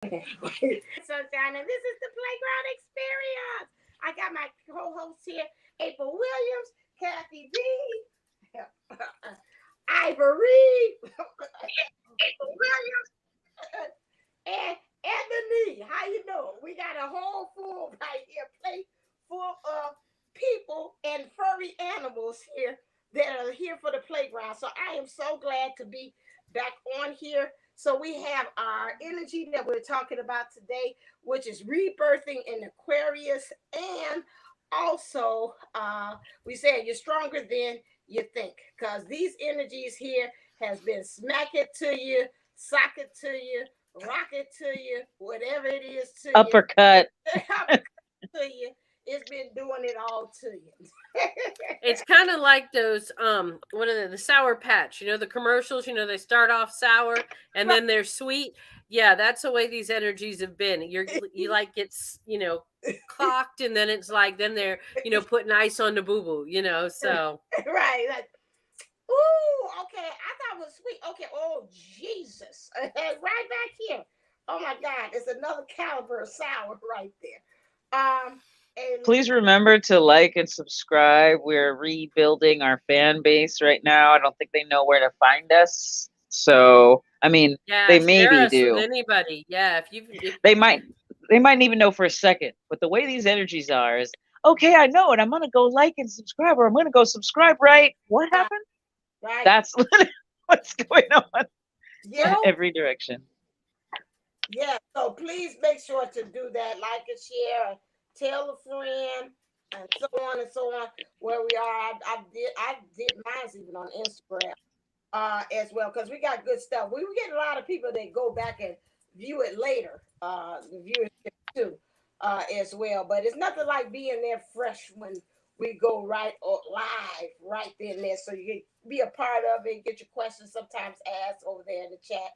Sunshine, and this is the Playground Experience. I got my co-hosts here, April Williams, Kathy D, Ivory, April Williams, and Anthony. How you doing? We got a whole full right here, plate full of people and furry animals here that are here for the playground. So I am so glad to be back on here. So we have our energy that we're talking about today, which is rebirthing in Aquarius, and also we said you're stronger than you think, because these energies here has been smack it to you, sock it to you, rock it to you, whatever it is to you, Uppercut. to you. It's been doing it all to you. It's kind of like those what are the Sour Patch, the commercials, they start off sour and then they're sweet. Yeah, that's the way these energies have been. You like gets, clocked, and then it's like then they're, putting ice on the boo-boo, so Right. Like, ooh, okay. I thought it was sweet. Okay. Oh, Jesus. Right back here. Oh my God. It's another caliber of sour right there. And Please remember to like and subscribe. We're rebuilding our fan base right now. I don't think they know where to find us. So, I mean, yeah, they share maybe us with do. anybody. Yeah, if They might they mightn't even know for a second. But the way these energies are is, okay, I know it. I'm gonna go like and subscribe, or I'm gonna go subscribe, right? What right, happened? right. That's what's going on in Yeah. well, every direction. Yeah. So please make sure to do that. Like and share. Tell a friend. And so on and so on. Where we are, I did mine even on Instagram. As well, because we got good stuff. We get a lot of people that go back and view it later, the viewership too, as well. But it's nothing like being there fresh when we go right or live right there and there. So you can be a part of it, get your questions sometimes asked over there in the chat,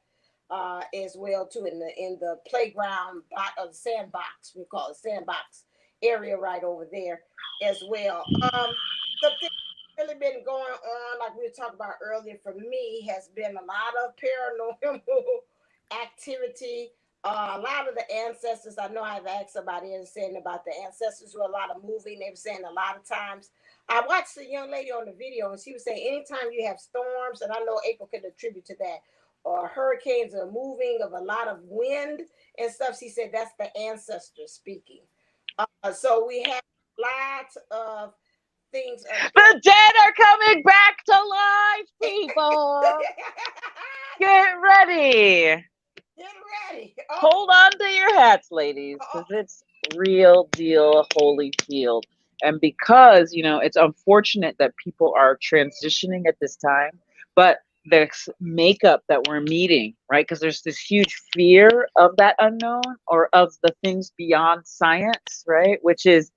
as well too, in the playground or the sandbox, we call it sandbox area right over there as well. Something really been going on, like we were talking about earlier, for me, has been a lot of paranormal activity. A lot of the ancestors, I know I've asked somebody and saying about the ancestors who a lot of moving. They were saying a lot of times. I watched a young lady on the video, and she was saying anytime you have storms, and I know April could attribute to that, or hurricanes or moving of a lot of wind and stuff, she said that's the ancestors speaking. So we have lots of things again. The dead are coming back to life, people. Get ready. Get ready. Oh, Hold on to your hats, ladies, oh, because it's real deal holy field. And because, it's unfortunate that people are transitioning at this time, but this makeup that we're meeting, right? Because there's this huge fear of that unknown or of the things beyond science, right? Which is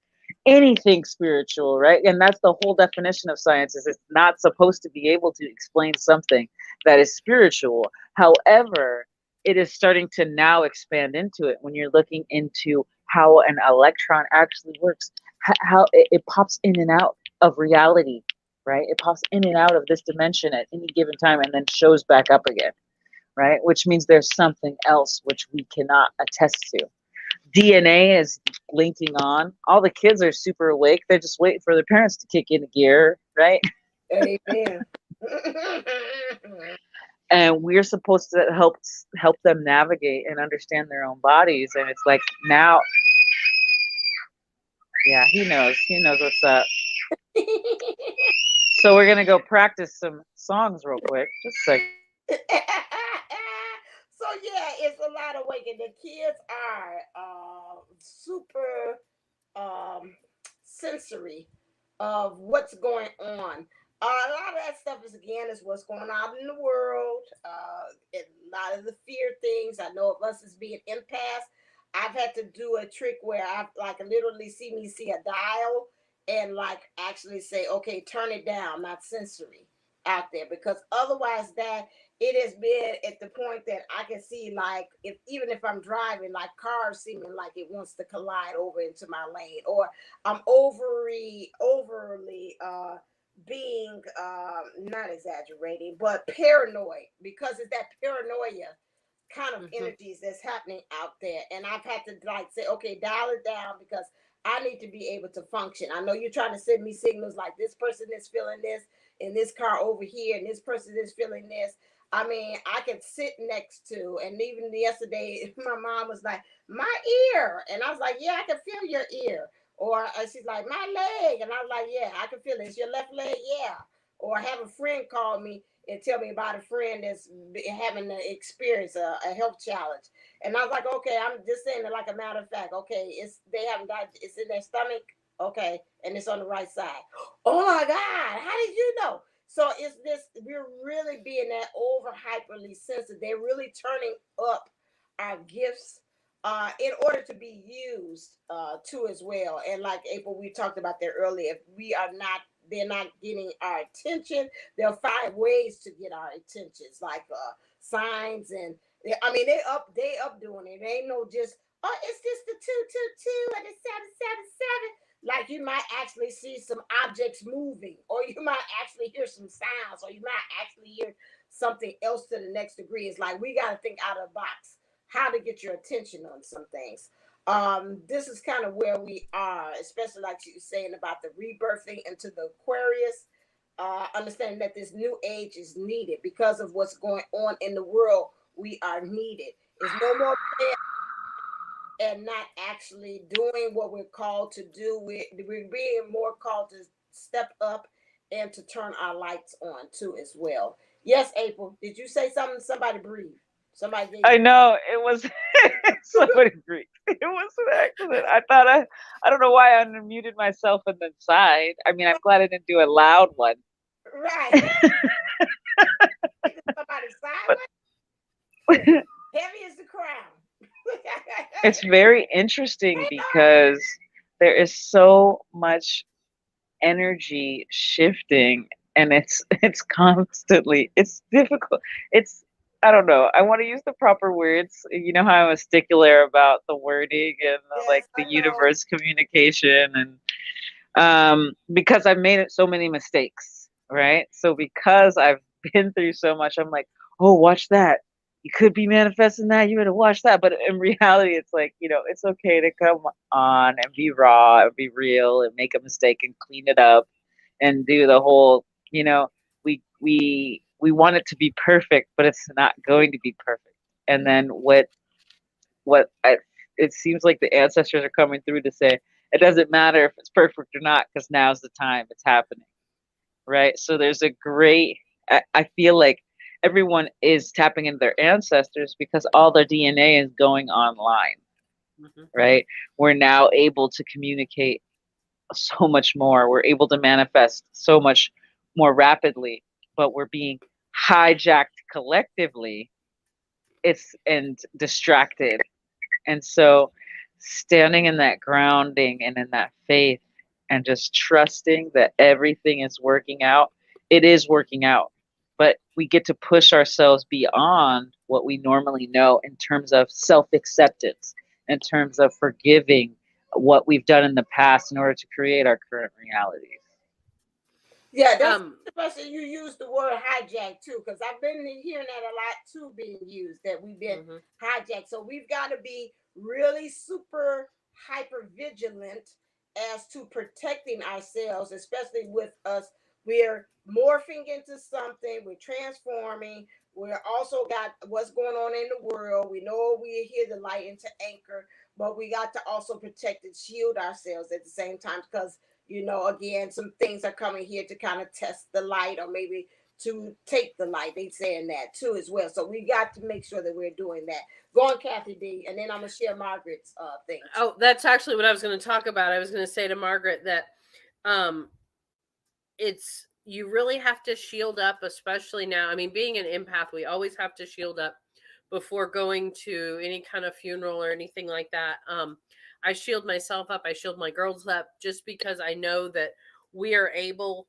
anything spiritual, right? And that's the whole definition of science is it's not supposed to be able to explain something that is spiritual. However, it is starting to now expand into it when you're looking into how an electron actually works, how it pops in and out of reality, right? It pops in and out of this dimension at any given time and then shows back up again, right? Which means there's something else which we cannot attest to. DNA is linking on. All the kids are super awake. They're just waiting for their parents to kick into gear, right? amen. And we're supposed to help them navigate and understand their own bodies. And it's like now, yeah, he knows what's up. So we're gonna go practice some songs real quick. Just a second. So yeah, it's a lot of waking. The kids are super sensory of what's going on. A lot of that stuff is again is what's going on in the world. And a lot of the fear things. I know of us as being empaths. I've had to do a trick where I've like literally see a dial and like actually say, okay, turn it down, not sensory out there, because otherwise that it has been at the point that I can see like if even if I'm driving, like cars seeming like it wants to collide over into my lane, or I'm overly being not exaggerating, but paranoid, because it's that paranoia kind of Mm-hmm. energies that's happening out there. And I've had to like say, okay, dial it down because I need to be able to function. I know you're trying to send me signals like this person is feeling this in this car over here, and this person is feeling this. I mean, I could sit next to, and even yesterday, my mom was like, my ear. And I was like, yeah, I can feel your ear. Or she's like, my leg. And I was like, yeah, I can feel it. It's your left leg? Yeah. Or have a friend call me and tell me about a friend that's having to experience a health challenge. And I was like, okay, I'm just saying it like a matter of fact. Okay, they haven't got it's in their stomach. Okay, and it's on the right side. Oh my God, how did you know? So it's this we're really being that over hyperly sensitive. They're really turning up our gifts in order to be used too as well. And like April, we talked about that earlier. If we are not they're not getting our attention. They'll find ways to get our attentions, like signs and I mean they up doing it. It ain't no just it's just the 222 and the 777. Like you might actually see some objects moving, or you might actually hear some sounds, or you might actually hear something else to the next degree. It's like we got to think out of the box how to get your attention on some things. This is kind of where we are, especially like you were saying about the rebirthing into the Aquarius. Understanding that this new age is needed because of what's going on in the world. We are needed. It's no more and not actually doing what we're called to do. We're being more called to step up and to turn our lights on too as well. Yes, April. Did you say something? Somebody breathe. Somebody gave I you. know it was somebody agreed. It was an accident. I don't know why I unmuted myself and then sighed. I mean, I'm glad I didn't do a loud one. Right. Somebody But sideways. Heavy as the crown. it's very interesting because there is so much energy shifting, and it's constantly it's difficult. It's I don't know. I want to use the proper words. You know how I'm a stickler about the wording and like Yes, the I know. universe communication, and because I've made it so many mistakes, right? So because I've been through so much, I'm like, oh, watch that. You could be manifesting that. You better watch that. But in reality, it's like, it's okay to come on and be raw and be real and make a mistake and clean it up and do the whole, we want it to be perfect, but it's not going to be perfect. And then it seems like the ancestors are coming through to say it doesn't matter if it's perfect or not because now's the time it's happening, right? So there's a great I feel like everyone is tapping into their ancestors because all their DNA is going online, Mm-hmm. right? We're now able to communicate so much more. We're able to manifest so much more rapidly, but we're being hijacked collectively. It's and distracted. And so standing in that grounding and in that faith and just trusting that everything is working out, it is working out. But we get to push ourselves beyond what we normally know in terms of self acceptance, in terms of forgiving what we've done in the past in order to create our current realities. Yeah, that's Um, especially you use the word hijack too, because I've been hearing that a lot too being used, that we've been mm-hmm. hijacked. So we've got to be really super hyper vigilant as to protecting ourselves, especially with us. We're morphing into something, we're transforming. We're also got what's going on in the world. We know we're here to light into anchor, but we got to also protect and shield ourselves at the same time because again, some things are coming here to kind of test the light or maybe to take the light. They saying that too as well. So we got to make sure that we're doing that. Go on, Kathy D, and then I'm gonna share Margaret's thing too. Oh, that's actually what I was going to talk about. I was going to say to Margaret that um, it's you really have to shield up, especially now. I mean, being an empath, we always have to shield up before going to any kind of funeral or anything like that. I shield myself up. I shield my girls up just because I know that we are able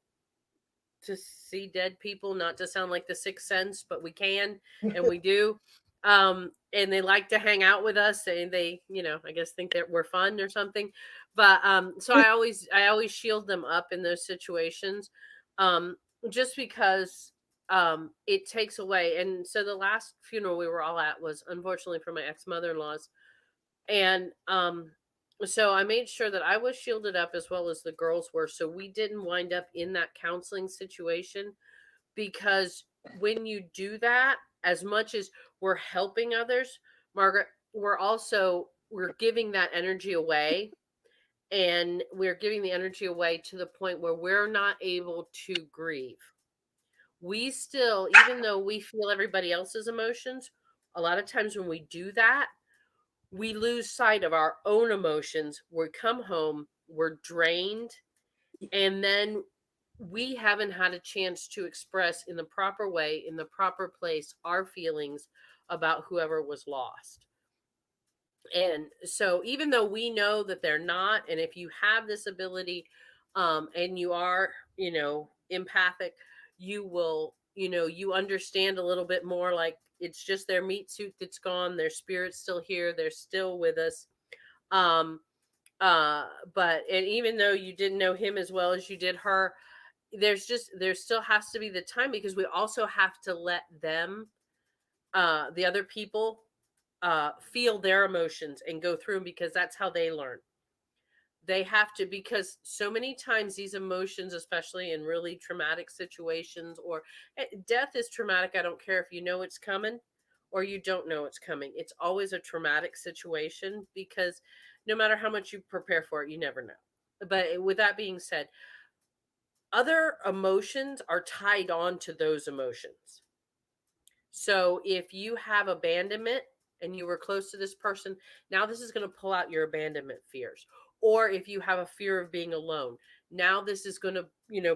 to see dead people, not to sound like the sixth sense, but we can and we do. And they like to hang out with us and they, I guess think that we're fun or something. But so I always shield them up in those situations. Um, just because it takes away. And so the last funeral we were all at was unfortunately for my ex-mother-in-law's. And so I made sure that I was shielded up as well as the girls were, so we didn't wind up in that counseling situation. Because when you do that, as much as we're helping others, Margaret, we're giving that energy away, and we're giving the energy away to the point where we're not able to grieve. We still, even though we feel everybody else's emotions, a lot of times when we do that, we lose sight of our own emotions. We come home, we're drained, and then we haven't had a chance to express in the proper way, in the proper place, our feelings about whoever was lost. And so, even though we know that they're not, and if you have this ability, and you are, empathic, you will, you understand a little bit more. Like, it's just their meat suit that's gone, their spirit's still here, they're still with us. Um, but and even though you didn't know him as well as you did her, there still has to be the time, because we also have to let them, the other people, feel their emotions and go through them, because that's how they learn. They have to, because so many times these emotions, especially in really traumatic situations, or death is traumatic. I don't care if you know it's coming or you don't know it's coming. It's always a traumatic situation, because no matter how much you prepare for it, you never know. But with that being said, other emotions are tied on to those emotions. So if you have abandonment and you were close to this person, now this is going to pull out your abandonment fears. Or if you have a fear of being alone, now this is going to,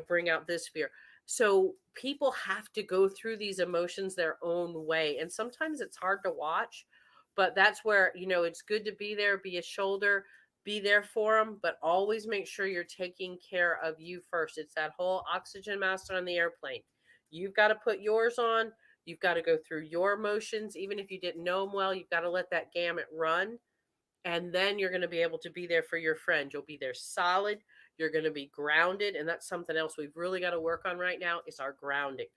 bring out this fear. So people have to go through these emotions their own way. And sometimes it's hard to watch, but that's where, it's good to be there, be a shoulder, be there for them, but always make sure you're taking care of you first. It's that whole oxygen mask on the airplane. You've got to put yours on. You've got to go through your emotions. Even if you didn't know them well, you've got to let that gamut run. And then you're going to be able to be there for your friend. You'll be there solid. You're going to be grounded. And that's something else we've really got to work on right now, is our grounding.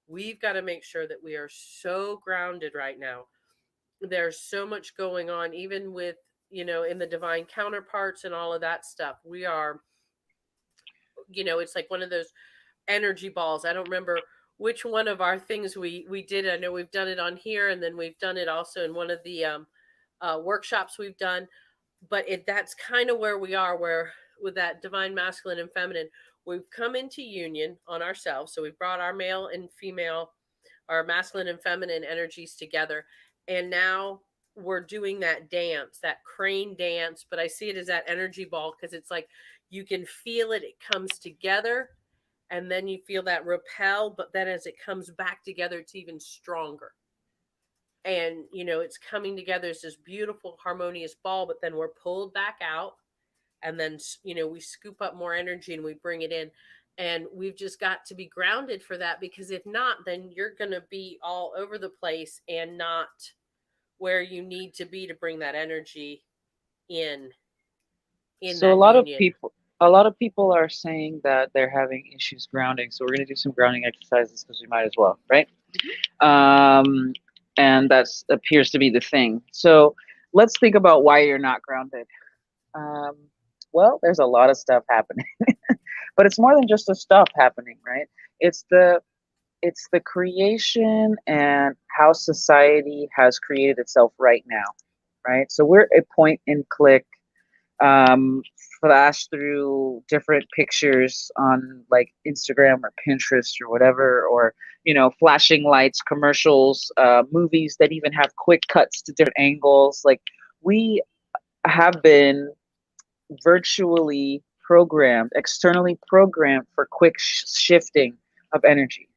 We've got to make sure that we are so grounded right now. There's so much going on, even with, in the divine counterparts and all of that stuff. We are, it's like one of those energy balls. I don't remember which one of our things we did. I know we've done it on here, and then we've done it also in one of the workshops we've done. But that's kind of where we are, where with that divine masculine and feminine, we've come into union on ourselves. So we've brought our male and female, our masculine and feminine energies together, and now we're doing that dance, that crane dance. But I see it as that energy ball, because it's like you can feel it comes together, and then you feel that repel, but then as it comes back together, it's even stronger. And it's coming together as this beautiful harmonious ball, but then we're pulled back out, and then we scoop up more energy and we bring it in. And we've just got to be grounded for that, because if not, then you're going to be all over the place and not where you need to be to bring that energy in So that union. a lot of people are saying that they're having issues grounding. So we're going to do some grounding exercises, because we might as well, right? Um, and that appears to be the thing. So let's think about why you're not grounded. Um, well, there's a lot of stuff happening, but it's more than just the stuff happening, right? It's the creation and how society has created itself right now, right? So we're a point and click, um, flash through different pictures on like Instagram or Pinterest or whatever, or flashing lights, commercials, movies that even have quick cuts to different angles. Like, we have been virtually programmed, externally programmed for quick shifting of energy.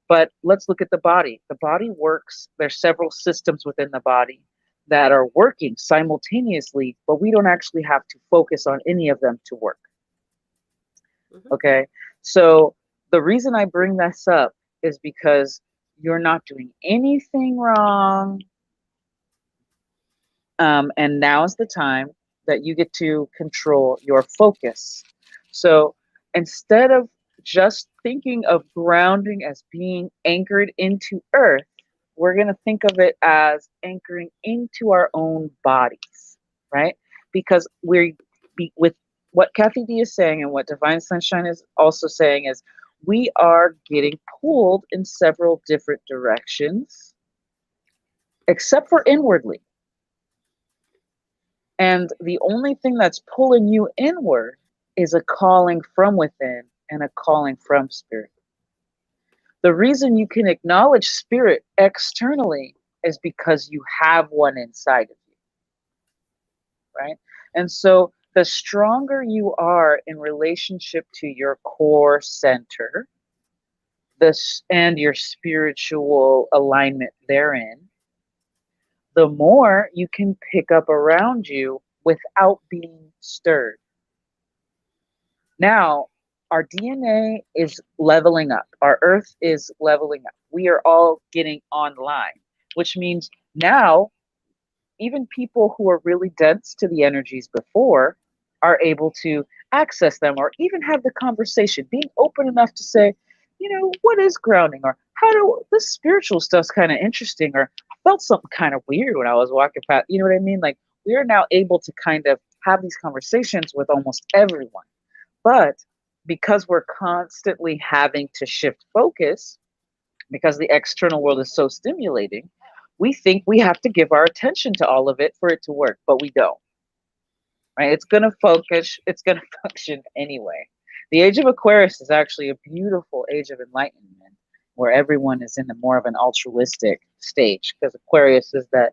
But let's look at the body. The body works. There's several systems within the body that are working simultaneously, but we don't actually have to focus on any of them to work. Mm-hmm. Okay. So the reason I bring this up is because you're not doing anything wrong. And now's the time that you get to control your focus. So instead of just thinking of grounding as being anchored into earth, we're going to think of it as anchoring into our own bodies, right? Because with what Kathy D is saying and what Divine Sunshine is also saying is we are getting pulled in several different directions, except for inwardly. And the only thing that's pulling you inward is a calling from within and a calling from spirit. The reason you can acknowledge spirit externally is because you have one inside of you, right? And so the stronger you are in relationship to your core center, this and your spiritual alignment therein, the more you can pick up around you without being stirred. Now, our DNA is leveling up. Our earth is leveling up. We are all getting online, which means now even people who are really dense to the energies before are able to access them or even have the conversation, being open enough to say, what is grounding? Or how do this spiritual stuff's kind of interesting? Or I felt something kind of weird when I was walking past. You know what I mean? Like we are now able to kind of have these conversations with almost everyone. But because we're constantly having to shift focus, because the external world is so stimulating, we think we have to give our attention to all of it for it to work, but we don't. Right? It's going to focus, it's going to function anyway. The age of Aquarius is actually a beautiful age of enlightenment where everyone is in a more of an altruistic stage because Aquarius is that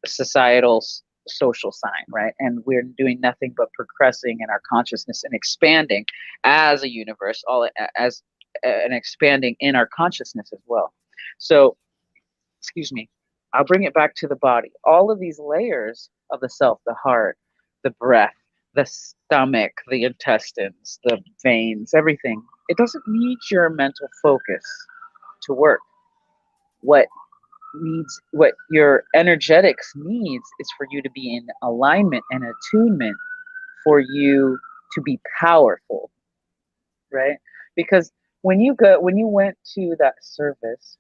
societal social sign, right? And we're doing nothing but progressing in our consciousness and expanding as a universe, all as and expanding in our consciousness as well. So, excuse me, I'll bring it back to the body. All of these layers of the self, the heart, the breath, the stomach, the intestines, the veins, everything, it doesn't need your mental focus to work. What your energetics needs is for you to be in alignment and attunement for you to be powerful, right? Because when you went to that service,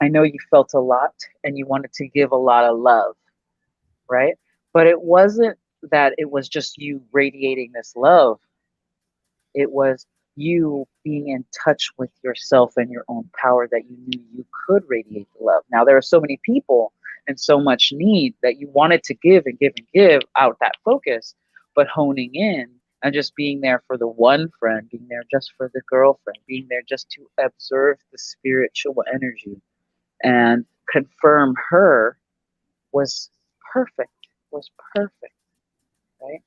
I know you felt a lot and you wanted to give a lot of love, right? But it wasn't that it was just you radiating this love. It was you being in touch with yourself and your own power that you knew you could radiate the love. Now, there are so many people and so much need that you wanted to give and give and give out that focus, but honing in and just being there for the one friend, being there just for the girlfriend, being there just to observe the spiritual energy and confirm her was perfect, was perfect, right?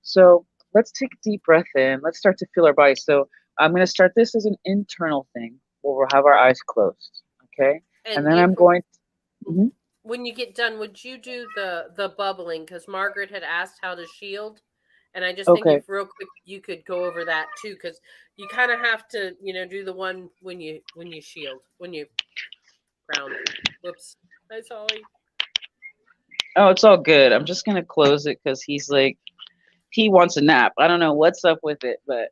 So let's take a deep breath in. Let's start to feel our body. So I'm going to start this as an internal thing where we'll have our eyes closed, okay? And then I'm going to, when you get done, would you do the bubbling? Because Margaret had asked how to shield. And I just think okay. if real quick you could go over that too, because you kind of have to, do the one when you shield, when you ground. Whoops. Hi, Solly. Oh, it's all good. I'm just going to close it because he's like, he wants a nap. I don't know what's up with it, but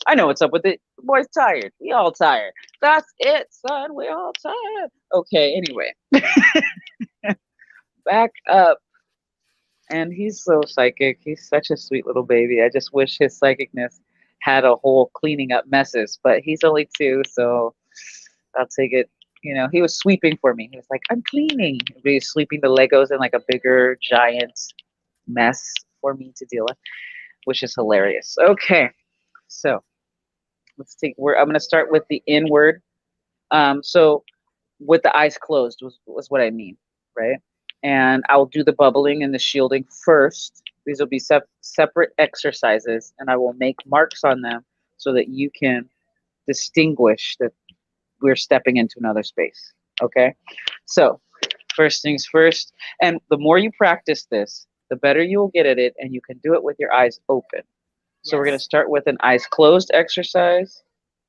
I know what's up with it. The boy's tired. We all tired. That's it, son. We all tired. Okay, anyway. Back up. And he's so psychic. He's such a sweet little baby. I just wish his psychicness had a whole cleaning up messes, but he's only 2, so I'll take it. He was sweeping for me. He was like, I'm cleaning. He was sweeping the Legos in like a bigger, giant mess for me to deal with, which is hilarious. Okay, so I'm going to start with the inward. So with the eyes closed was what I mean, right? And I'll do the bubbling and the shielding first. These will be separate exercises, and I will make marks on them so that you can distinguish that we're stepping into another space. Okay? So, first things first. And the more you practice this, the better you will get at it, and you can do it with your eyes open. So, we're going to start with an eyes closed exercise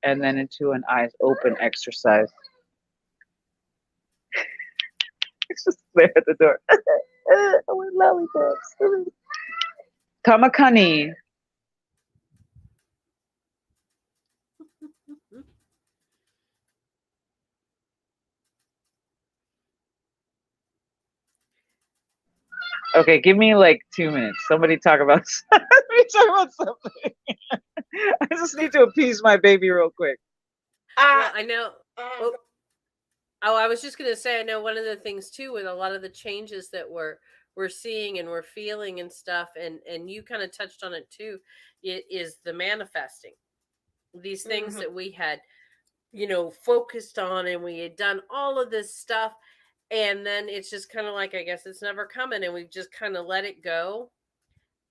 and then into an eyes open exercise. It's just there at the door. I want lollipops. Kamakani. Okay, give me like 2 minutes. Somebody talk about. Let me talk about something. I just need to appease my baby real quick. Well, I know. Uh, Oh, oh, I was just gonna say, I know one of the things too with a lot of the changes that we're seeing and we're feeling and stuff, and you kind of touched on it too. It is the manifesting these things mhm. that we had, focused on, and we had done all of this stuff, and then it's just kind of like, I guess it's never coming, and we've just kind of let it go.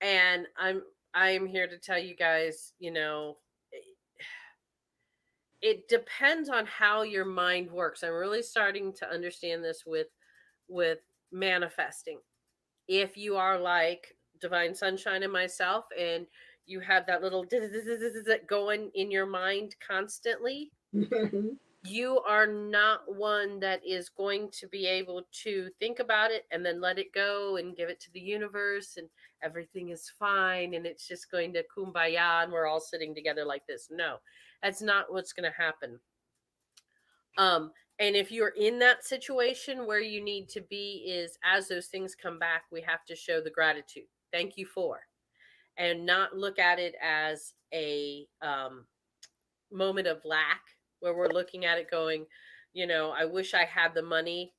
And I'm here to tell you guys, it depends on how your mind works. I'm really starting to understand this with manifesting. If you are like Divine Sunshine and myself, and you have that little going in your mind constantly, you are not one that is going to be able to think about it and then let it go and give it to the universe, and everything is fine and it's just going to kumbaya and we're all sitting together like this. No, that's not what's going to happen. um and if you're in that situation, where you need to be is, as those things come back, we have to show the gratitude, thank you for, and not look at it as a moment of lack, where we're looking at it going, I wish I had the money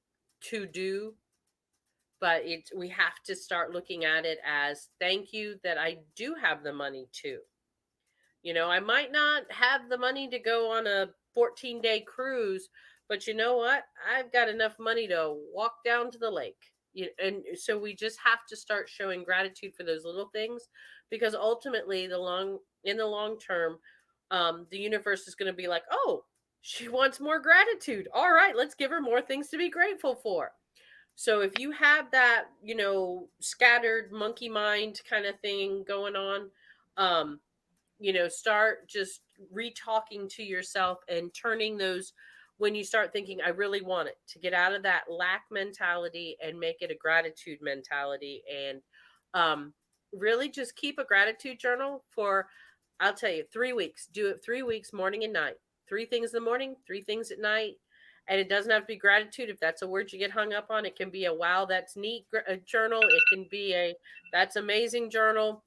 to do. But we have to start looking at it as, thank you that I do have the money to. I might not have the money to go on a 14-day cruise, but you know what? I've got enough money to walk down to the lake. And so we just have to start showing gratitude for those little things, because ultimately, in the long term, the universe is going to be like, oh, she wants more gratitude. All right, let's give her more things to be grateful for. So if you have that, scattered monkey mind kind of thing going on, um, start just re-talking to yourself and turning those, when you start thinking, I really want it, to get out of that lack mentality and make it a gratitude mentality. And really just keep a gratitude journal for, I'll tell you, 3 weeks. Do it 3 weeks, morning and night. 3 things in the morning, 3 things at night. And it doesn't have to be gratitude. If that's a word you get hung up on, it can be a wow, that's neat journal. It can be a that's amazing journal,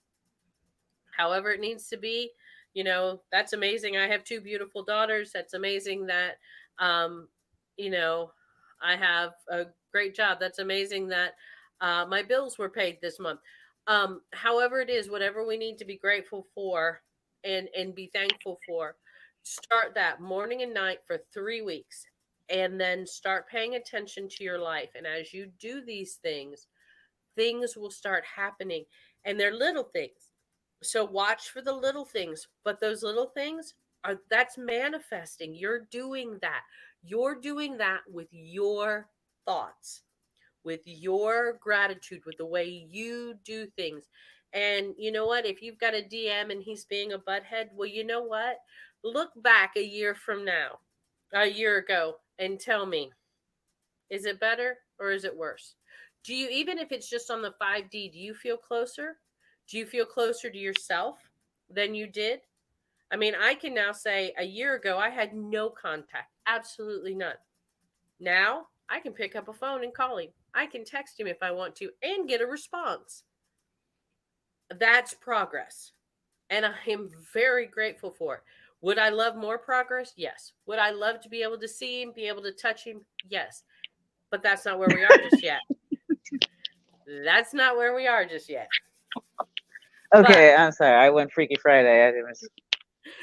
however it needs to be. That's amazing, I have two beautiful daughters. That's amazing that, um you know I have a great job. That's amazing that my bills were paid this month. However it is, whatever we need to be grateful for and be thankful for, start that morning and night for 3 weeks, and then start paying attention to your life. And as you do these things will start happening, and they're little things. So watch for the little things, but those little things that's manifesting. You're doing that. You're doing that with your thoughts, with your gratitude, with the way you do things. And you know what? If you've got a DM and he's being a butthead, well, you know what? Look back a year from now, a year ago, and tell me, is it better or is it worse? Do you, even if it's just on the 5D, do you feel closer? Do you feel closer to yourself than you did? I mean, I can now say a year ago, I had no contact, absolutely none. Now I can pick up a phone and call him. I can text him if I want to and get a response. That's progress. And I am very grateful for it. Would I love more progress? Yes. Would I love to be able to see him, be able to touch him? Yes. But that's not where we are just yet. That's not where we are just yet. Okay, But I'm sorry. I went Freaky Friday. I didn't.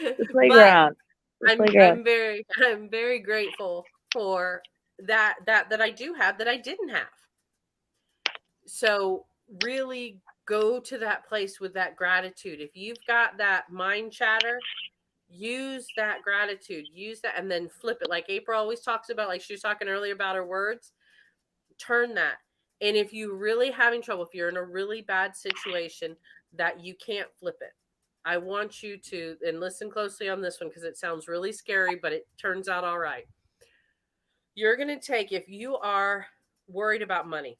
The but playground. The I'm playground. I'm very grateful for that I do have that I didn't have. So really go to that place with that gratitude. If you've got that mind chatter, use that gratitude. Use that and then flip it. Like April always talks about, like she was talking earlier about her words. Turn that. And if you're really having trouble, if you're in a really bad situation that you can't flip it, I want you to, and listen closely on this one because it sounds really scary, but it turns out all right. You're going to take, if you are worried about money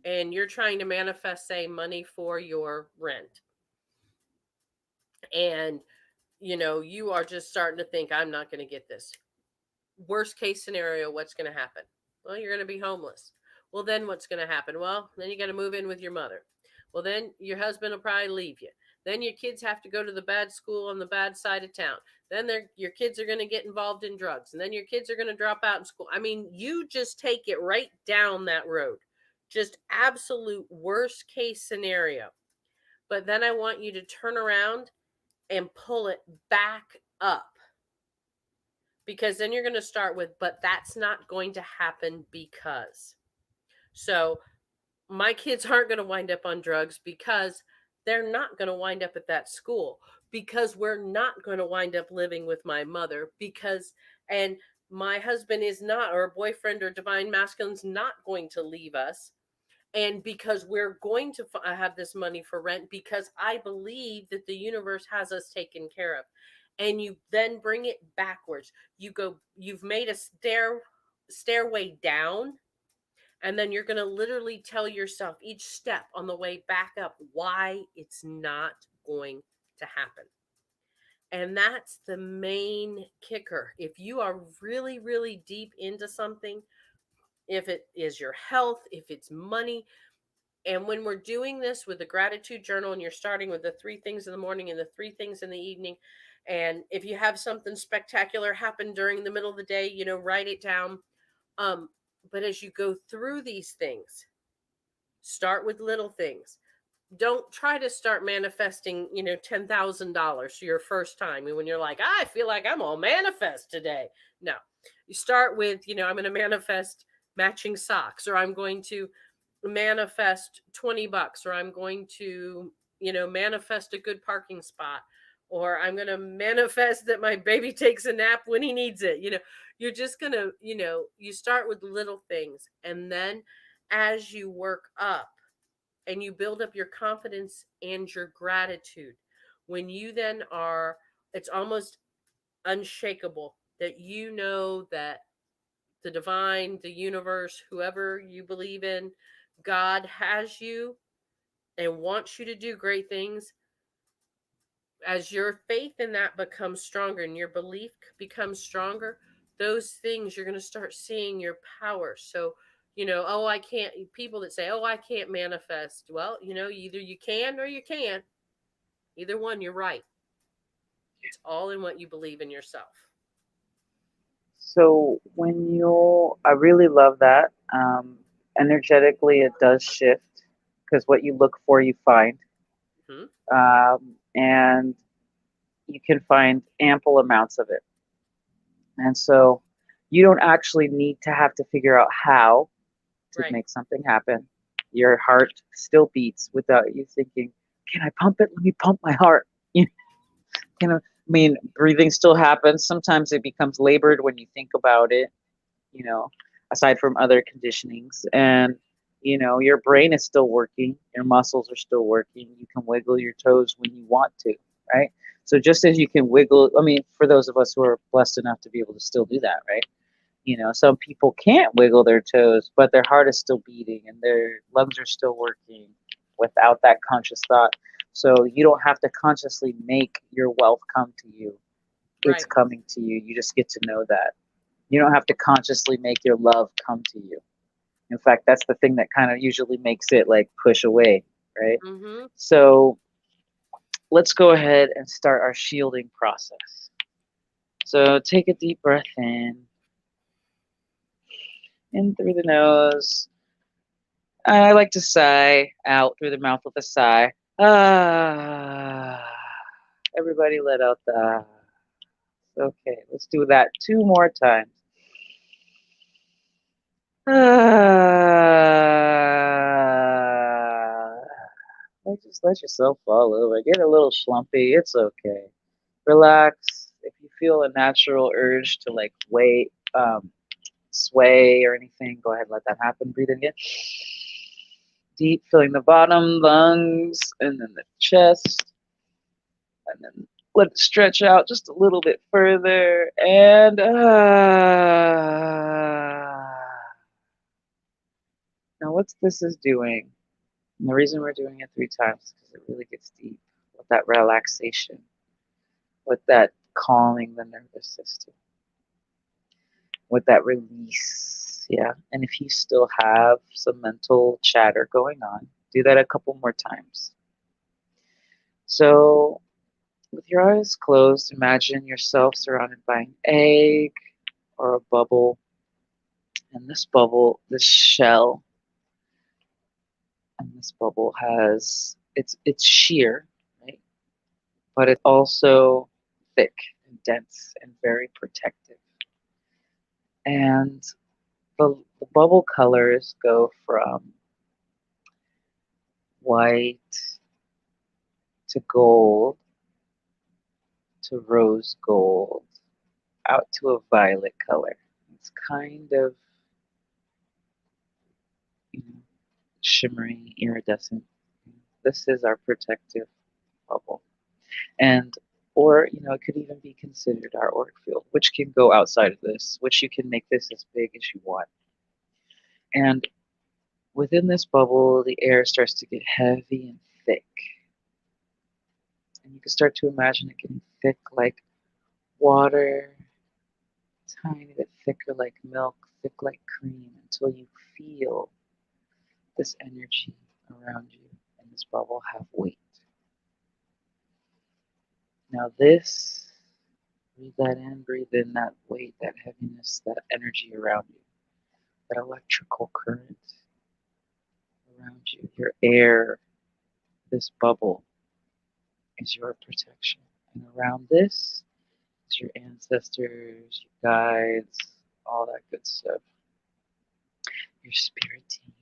and you're trying to manifest, say, money for your rent, and you are just starting to think, I'm not going to get this. Worst case scenario, what's going to happen? Well, you're going to be homeless. Well, then what's going to happen? Well, then you got to move in with your mother. Well, then your husband will probably leave you. Then your kids have to go to the bad school on the bad side of town. Then your kids are going to get involved in drugs. And then your kids are going to drop out in school. I mean, you just take it right down that road. Just absolute worst case scenario. But then I want you to turn around and pull it back up. Because then you're going to start with, but that's not going to happen because. So my kids aren't going to wind up on drugs because they're not going to wind up at that school, because we're not going to wind up living with my mother, because, and my husband is not, or boyfriend or divine masculine's not going to leave us. And because we're going to have this money for rent, because I believe that the universe has us taken care of. And you then bring it backwards. You've made a stairway down, and then you're going to literally tell yourself each step on the way back up why it's not going to happen. And that's the main kicker. If you are really, really deep into something, if it is your health, if it's money, and when we're doing this with the gratitude journal, and you're starting with the 3 things in the morning and the 3 things in the evening, and if you have something spectacular happen during the middle of the day, write it down. But as you go through these things, start with little things. Don't try to start manifesting, $10,000 your first time. And when you're like, I feel like I'm all manifest today. No, you start with, I'm going to manifest matching socks, or I'm going to manifest $20, or I'm going to, manifest a good parking spot, or I'm going to manifest that my baby takes a nap when he needs it. You're just going to, you start with little things. And then as you work up and you build up your confidence and your gratitude, when you then are, it's almost unshakable that that the divine, the universe, whoever you believe in, God has you and wants you to do great things. As your faith in that becomes stronger and your belief becomes stronger, those things you're going to start seeing your power. So, oh, I can't, people that say, oh, I can't manifest. Well, either you can or you can't. Either one, you're right. It's all in what you believe in yourself. So I really love that. Energetically, it does shift because what you look for, you find. Hmm? And you can find ample amounts of it. And so you don't actually need to have to figure out how to Right. make something happen. Your heart still beats without you thinking, can I pump it? Let me pump my heart. Breathing still happens. Sometimes it becomes labored when you think about it, you know, aside from other conditionings. And, your brain is still working. Your muscles are still working. You can wiggle your toes when you want to, right? So just as you can wiggle, for those of us who are blessed enough to be able to still do that, right? Some people can't wiggle their toes, but their heart is still beating and their lungs are still working without that conscious thought. So you don't have to consciously make your wealth come to you. It's Right. coming to you. You just get to know that. You don't have to consciously make your love come to you. In fact, that's the thing that kind of usually makes it like push away, right? Mm-hmm. So let's go ahead and start our shielding process. So take a deep breath in through the nose. I like to sigh out through the mouth with a sigh. Ah. Everybody let out the. Okay, let's do that 2 more times. Ah. Just let yourself fall over. Get a little slumpy. It's okay. Relax. If you feel a natural urge to like sway or anything, go ahead and let that happen. Breathe in again. Deep, filling the bottom, lungs, and then the chest. And then let it stretch out just a little bit further. And now what this is doing, and the reason we're doing it 3 times is because it really gets deep with that relaxation, with that calming the nervous system, with that release. yeah. And if you still have some mental chatter going on, do that a couple more times. So, with your eyes closed, imagine yourself surrounded by an egg or a bubble. And this bubble, this shell, and this bubble has it's sheer, right? But it's also thick and dense and very protective. And the bubble colors go from white to gold to rose gold out to a violet color. It's kind of, you know, shimmery, iridescent. This is our protective bubble. And or it could even be considered our auric field, which can go outside of this, which you can make this as big as you want. And within this bubble, the air starts to get heavy and thick. And you can start to imagine it getting thick like water, tiny bit thicker like milk, thick like cream, until you feel this energy around you and this bubble have weight. Now this, breathe that in, breathe in that weight, that heaviness, that energy around you, that electrical current around you. Your air, this bubble, is your protection. And around this is your ancestors, your guides, all that good stuff. Your spirit team.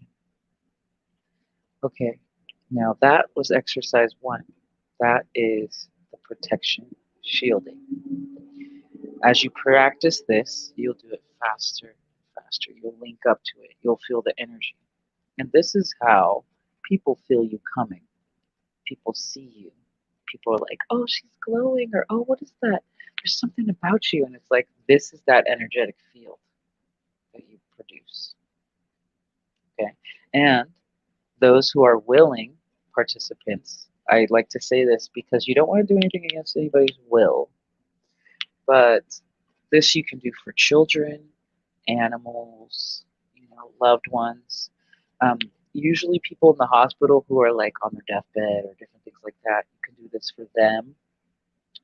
Okay, now that was exercise 1. That is the protection, shielding. As you practice this, you'll do it faster and faster. You'll link up to it. You'll feel the energy. And this is how people feel you coming. People see you. People are like, oh, she's glowing, or oh, what is that? There's something about you. And it's like, this is that energetic field that you produce. Okay. And those who are willing participants, I like to say this because you don't want to do anything against anybody's will, but this you can do for children, animals, loved ones. Usually people in the hospital who are like on their deathbed or different things like that, you can do this for them,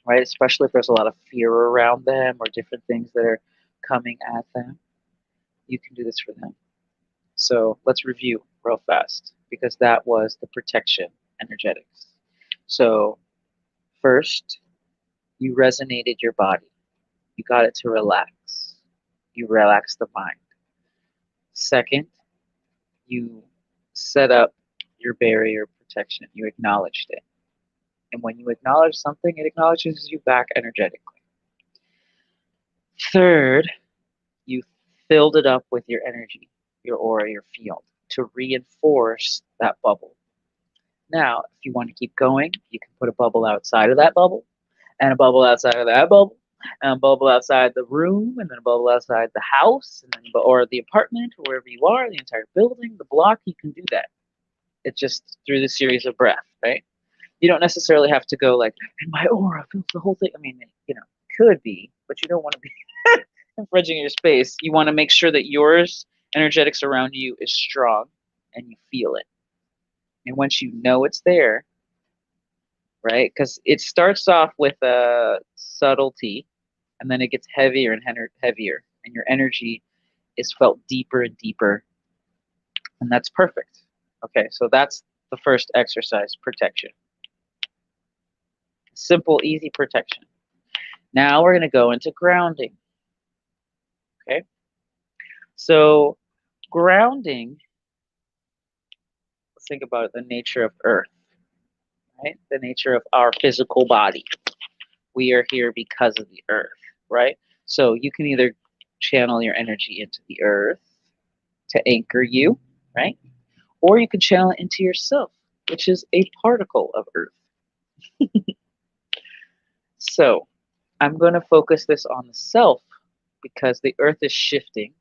right? Especially if there's a lot of fear around them or different things that are coming at them, you can do this for them. So let's review real fast because that was the protection energetics. So first, you resonated your body. You got it to relax. You relaxed the mind. Second, you set up your barrier protection. You acknowledged it. And when you acknowledge something, it acknowledges you back energetically. Third, you filled it up with your energy, your aura, your field, to reinforce that bubble. Now, if you want to keep going, you can put a bubble outside of that bubble, and a bubble outside of that bubble, and a bubble outside the room, and then a bubble outside the house, and then, or the apartment, or wherever you are, the entire building, the block. You can do that. It's just through the series of breath, right? You don't necessarily have to go like, and my aura fills the whole thing. I mean, could be, but you don't want to be infringing your space. You want to make sure that yours energetics around you is strong and you feel it. And once you know it's there, right? Because it starts off with a subtlety and then it gets heavier and heavier, and your energy is felt deeper and deeper. And that's perfect. Okay, so that's the first exercise, protection. Simple, easy protection. Now we're going to go into grounding. Okay, so grounding, let's think about the nature of Earth, right? The nature of our physical body. We are here because of the Earth, right? So you can either channel your energy into the Earth to anchor you, right? Or you can channel it into yourself, which is a particle of Earth. So I'm going to focus this on the self because the Earth is shifting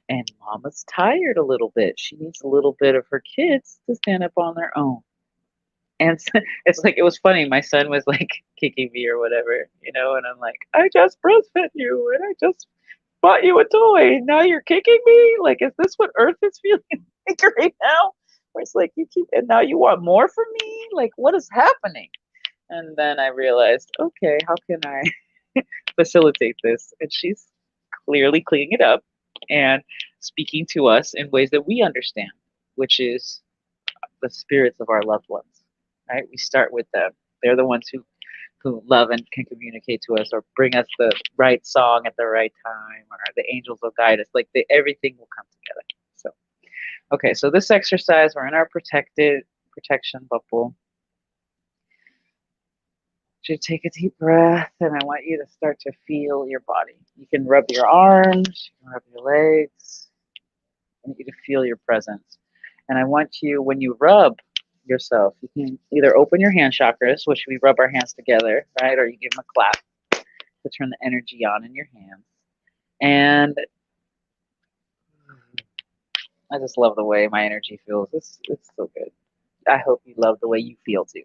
and Mama's tired a little bit. She needs a little bit of her kids to stand up on their own. And it's like, it was funny. My son was like kicking me or whatever, and I'm like, I just breastfed you and I just bought you a toy. Now you're kicking me? Like, is this what Earth is feeling like right now? Where it's like, you keep, and now you want more from me? Like, what is happening? And then I realized, okay, how can I facilitate this? And she's clearly cleaning it up and speaking to us in ways that we understand, which is the spirits of our loved ones, right? We start with them. They're the ones who love and can communicate to us or bring us the right song at the right time, or the angels will guide us. Like everything will come together. So, okay, so this exercise, we're in our protection bubble. So take a deep breath, and I want you to start to feel your body. You can rub your arms, you can rub your legs. I want you to feel your presence. And I want you, when you rub yourself, you can either open your hand chakras, which we rub our hands together, right? Or you give them a clap to turn the energy on in your hands. And I just love the way my energy feels. It's so good. I hope you love the way you feel too.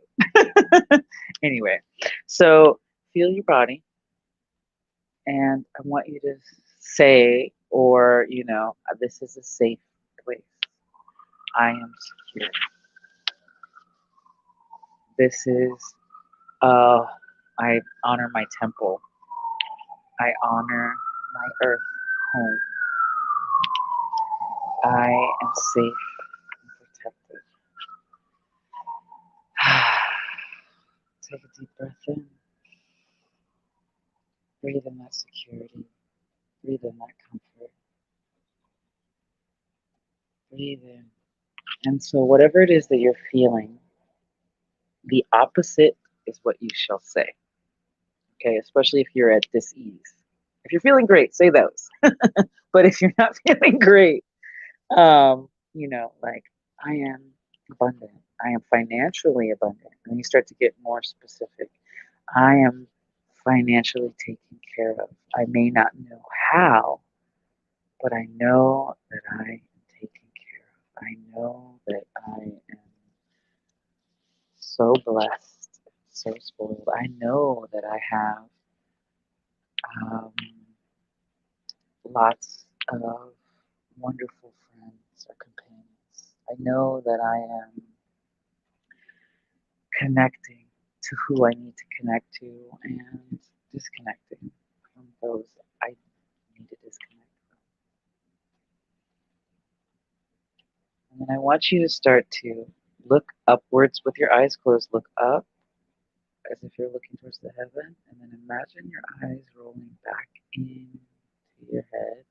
Anyway, so feel your body, and I want you to say, or, this is a safe place. I am secure. This is, uh, I honor my temple. I honor my earth home. I am safe and protected. Take a deep breath in. Breathe in that security. Breathe in that comfort. Breathe in. And so, whatever it is that you're feeling, the opposite is what you shall say. Okay, especially if you're at dis-ease. If you're feeling great, say those. But if you're not feeling great, like, I am abundant. I am financially abundant. And you start to get more specific. I am financially taken care of. I may not know how, but I know that I am taken care of. I know that I am so blessed, so spoiled. I know that I have um, lots of wonderful friends or companions. I know that I am connecting to who I need to connect to and disconnecting from those I need to disconnect from. And then I want you to start to look upwards with your eyes closed. Look up as if you're looking towards the heaven, and then imagine your eyes rolling back into your head,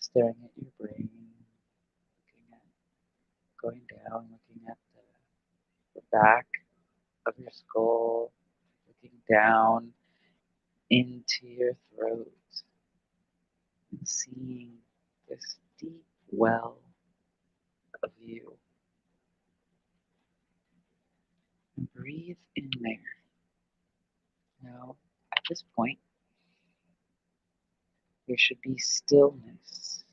staring at your brain, looking at going down, looking at the back of your skull, looking down into your throat, and seeing this deep well of you. And breathe in there. Now, at this point, there should be stillness.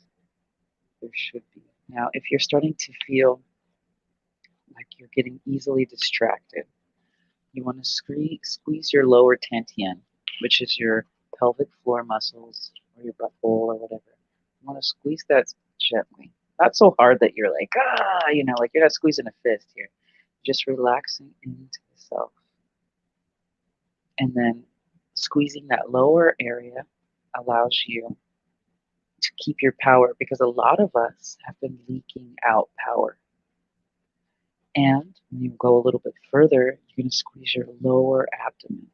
There should be. Now, if you're starting to feel like you're getting easily distracted, you want to squeeze your lower tantien, which is your pelvic floor muscles or your butt hole or whatever. You want to squeeze that gently. Not so hard that you're like, like you're not squeezing a fist here. Just relaxing into the self. And then squeezing that lower area allows you to keep your power, because a lot of us have been leaking out power. And when you go a little bit further, you're going to squeeze your lower abdomen.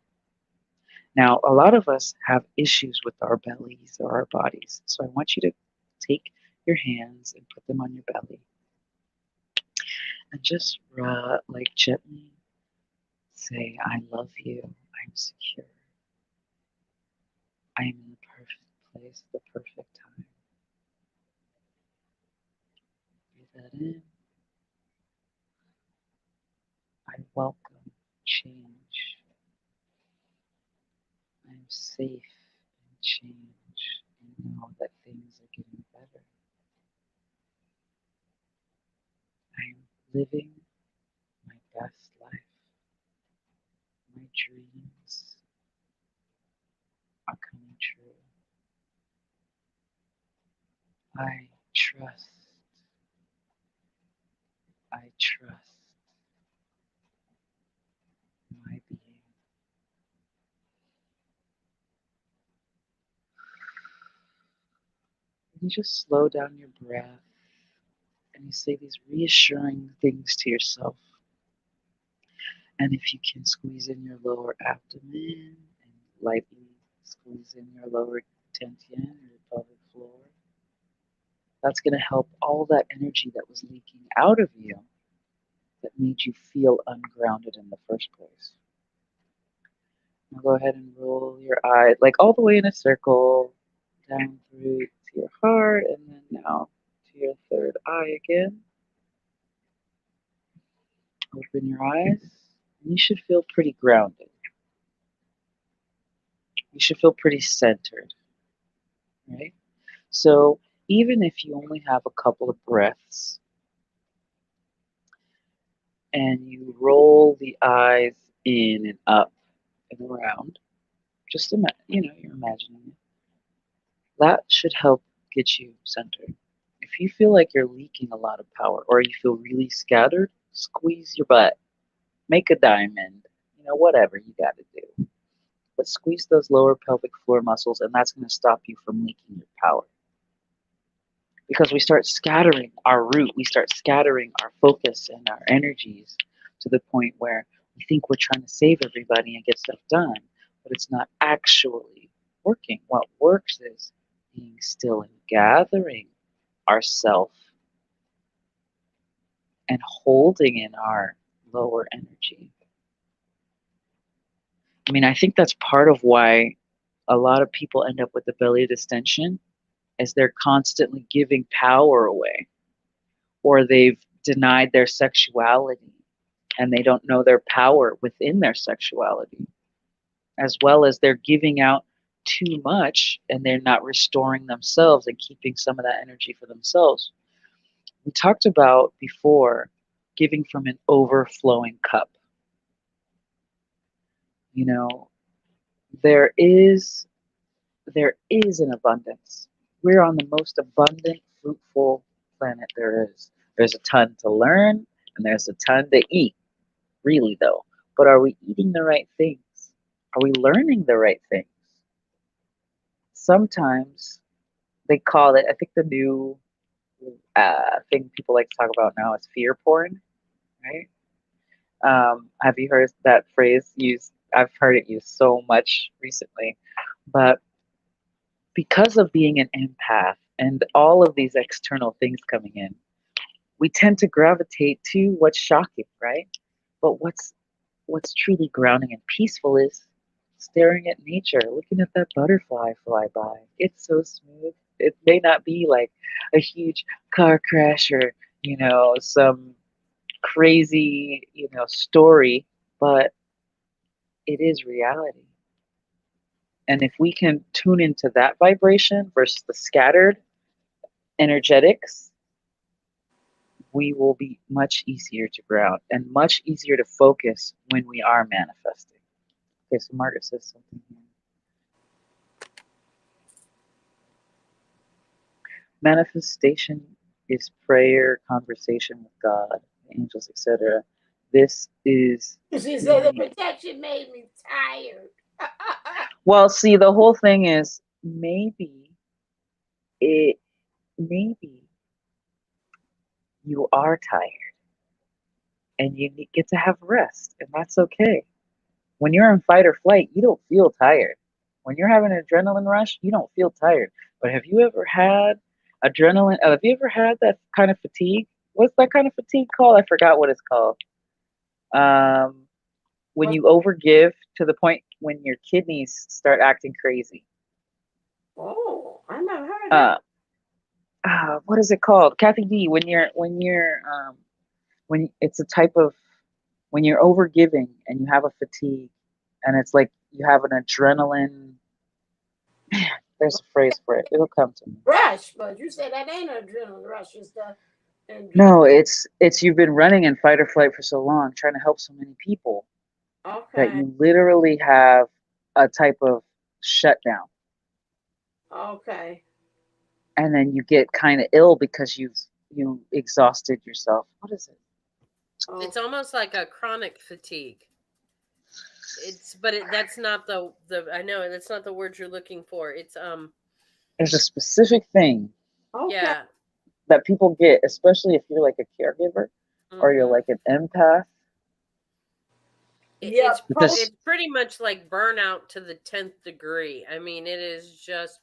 Now, a lot of us have issues with our bellies or our bodies. So I want you to take your hands and put them on your belly. And just gently say, I love you. I'm secure. I am in the perfect place, the perfect time. Breathe that in. I welcome change. I'm safe in change and know that things are getting better. I'm living my best life. My dreams are coming true. I trust. I trust my being. You just slow down your breath and you say these reassuring things to yourself. And if you can squeeze in your lower abdomen and lightly squeeze in your lower tension, your pelvic floor, that's going to help all that energy that was leaking out of you that made you feel ungrounded in the first place. Now go ahead and roll your eyes like all the way in a circle down through to your heart and then now to your third eye again. Open your eyes. And you should feel pretty grounded. You should feel pretty centered, right? So even if you only have a couple of breaths and you roll the eyes in and up and around, just you're imagining it. That should help get you centered. If you feel like you're leaking a lot of power or you feel really scattered, squeeze your butt, make a diamond, whatever you got to do. But squeeze those lower pelvic floor muscles, and that's going to stop you from leaking your power. Because we start scattering our root, we start scattering our focus and our energies to the point where we think we're trying to save everybody and get stuff done, but it's not actually working. What works is being still and gathering ourself and holding in our lower energy. I mean, I think that's part of why a lot of people end up with the belly distension is they're constantly giving power away or they've denied their sexuality and they don't know their power within their sexuality, as well as they're giving out too much and they're not restoring themselves and keeping some of that energy for themselves. We talked about before giving from an overflowing cup. You know, there is an abundance. We're on the most abundant, fruitful planet there is. There's a ton to learn and there's a ton to eat, really though. But are we eating the right things? Are we learning the right things? Sometimes they call it, I think the new thing people like to talk about now is fear porn, right? Have you heard that phrase used? I've heard it used so much recently. But because of being an empath and all of these external things coming in, we tend to gravitate to what's shocking, right? But what's truly grounding and peaceful is staring at nature, looking at that butterfly fly by. It's so smooth. It may not be like a huge car crash or, some crazy, story, but it is reality. And if we can tune into that vibration versus the scattered energetics, we will be much easier to ground and much easier to focus when we are manifesting. Okay, so Margaret says something here. Manifestation is prayer, conversation with God, angels, etc. This is. She said the protection made me tired. Well, see, the whole thing is maybe you are tired and you get to have rest, and that's okay. When you're in fight or flight, you don't feel tired. When you're having an adrenaline rush, you don't feel tired. But have you ever had adrenaline? Have you ever had that kind of fatigue? What's that kind of fatigue called? I forgot what it's called. When you overgive to the point when your kidneys start acting crazy. Oh, I never heard that. What is it called? Kathy D. When it's a type of when you're overgiving and you have a fatigue, and it's like you have an adrenaline. There's a phrase for it. It'll come to me. Rush, but you said that ain't an adrenaline rush. It's the No, it's you've been running in fight or flight for so long, trying to help so many people that you literally have a type of shutdown. Okay. and then you get kind of ill because you exhausted yourself. What is it? Oh, It's almost like a chronic fatigue. That's not the I know that's not the word you're looking for. There's a specific thing okay. Yeah. that people get, especially if you're like a caregiver or you're Mhm. like an empath, Yep. because It's pretty much like burnout to the 10th degree. I mean, it is just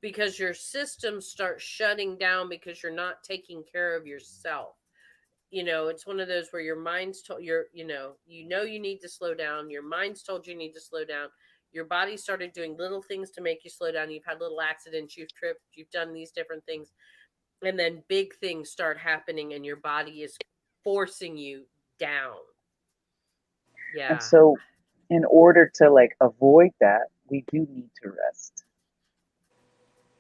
because your system starts shutting down because you're not taking care of yourself. It's one of those where your mind's told you you need to slow down. Your mind's told you need to slow down. Your body started doing little things to make you slow down. You've had little accidents, you've tripped, you've done these different things. And then big things start happening and your body is forcing you down. and Yeah. so in order to like avoid that, we do need to rest.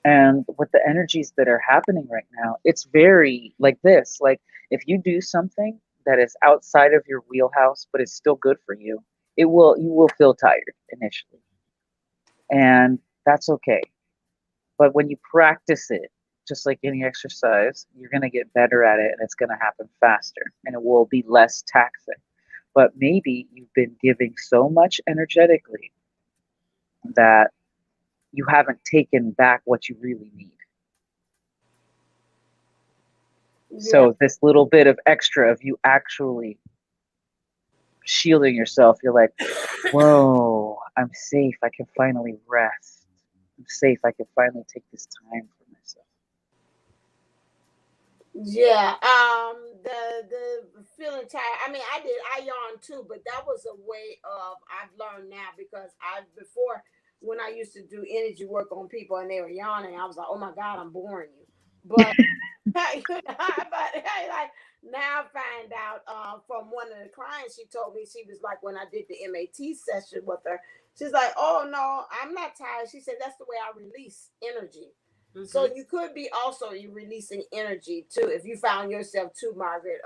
And with the energies that are happening right now, it's very like this. Like if you do something that is outside of your wheelhouse, but it's still good for you, you will feel tired initially. And that's okay. But when you practice it, just like any exercise, you're going to get better at it and it's going to happen faster and it will be less taxing. But maybe you've been giving so much energetically that you haven't taken back what you really need. Yeah. So this little bit of extra of you actually shielding yourself, you're like, whoa, I'm safe. I can finally rest. I'm safe. I can finally take this time for myself. Yeah. The feeling tired. I mean, I yawned too, but that was a way of I've learned now because I before when I used to do energy work on people and they were yawning, I was like, oh my God, I'm boring you. But but hey, like now I find out from one of the clients, she told me she was like when I did the MAT session with her, she's like, oh no, I'm not tired. She said that's the way I release energy. So Mhm. you could be also you releasing energy too if you found yourself too, Margaret,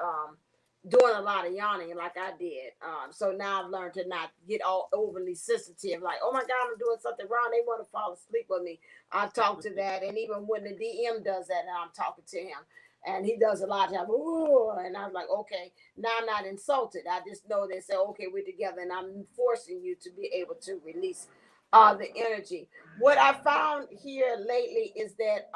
doing a lot of yawning like I did. So now I've learned to not get all overly sensitive, like, oh my God, I'm doing something wrong. They want to fall asleep with me. I've talked to that. And even when the DM does that and I'm talking to him and he does a lot of time, ooh, and I'm like, okay, now I'm not insulted. I just know they say, okay, we're together and I'm forcing you to be able to release the energy. What I found here lately is that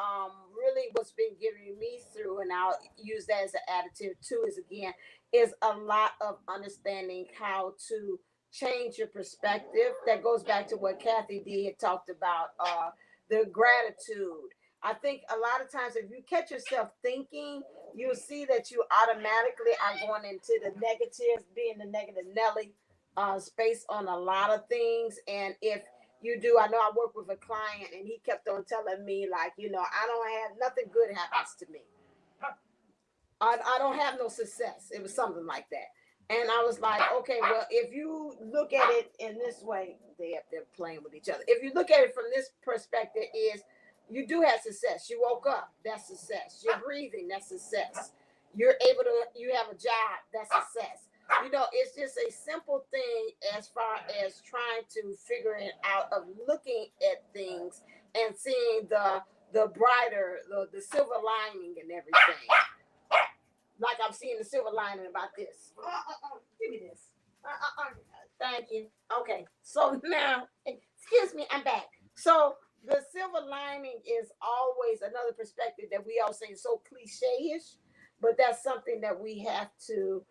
really what's been giving me through, and I'll use that as an additive too, is again is a lot of understanding how to change your perspective. That goes back to what Kathy D had talked about, the gratitude. I think a lot of times if you catch yourself thinking, you'll see that you automatically are going into the negative, being the negative Nelly space on a lot of things. And if you do, I know I worked with a client and he kept on telling me, like, I don't have nothing good happens to me. I don't have no success. It was something like that. And I was like, okay, well, if you look at it in this way, they're playing with each other. If you look at it from this perspective, is you do have success. You woke up, that's success. You're breathing, that's success. You're able to, you have a job, that's success. It's just a simple thing as far as trying to figure it out of looking at things and seeing the brighter, the silver lining and everything. Like I'm seeing the silver lining about this. Give me this. Thank you. Okay. So now, excuse me, I'm back. So the silver lining is always another perspective that we all say is so cliche-ish, but that's something that we have to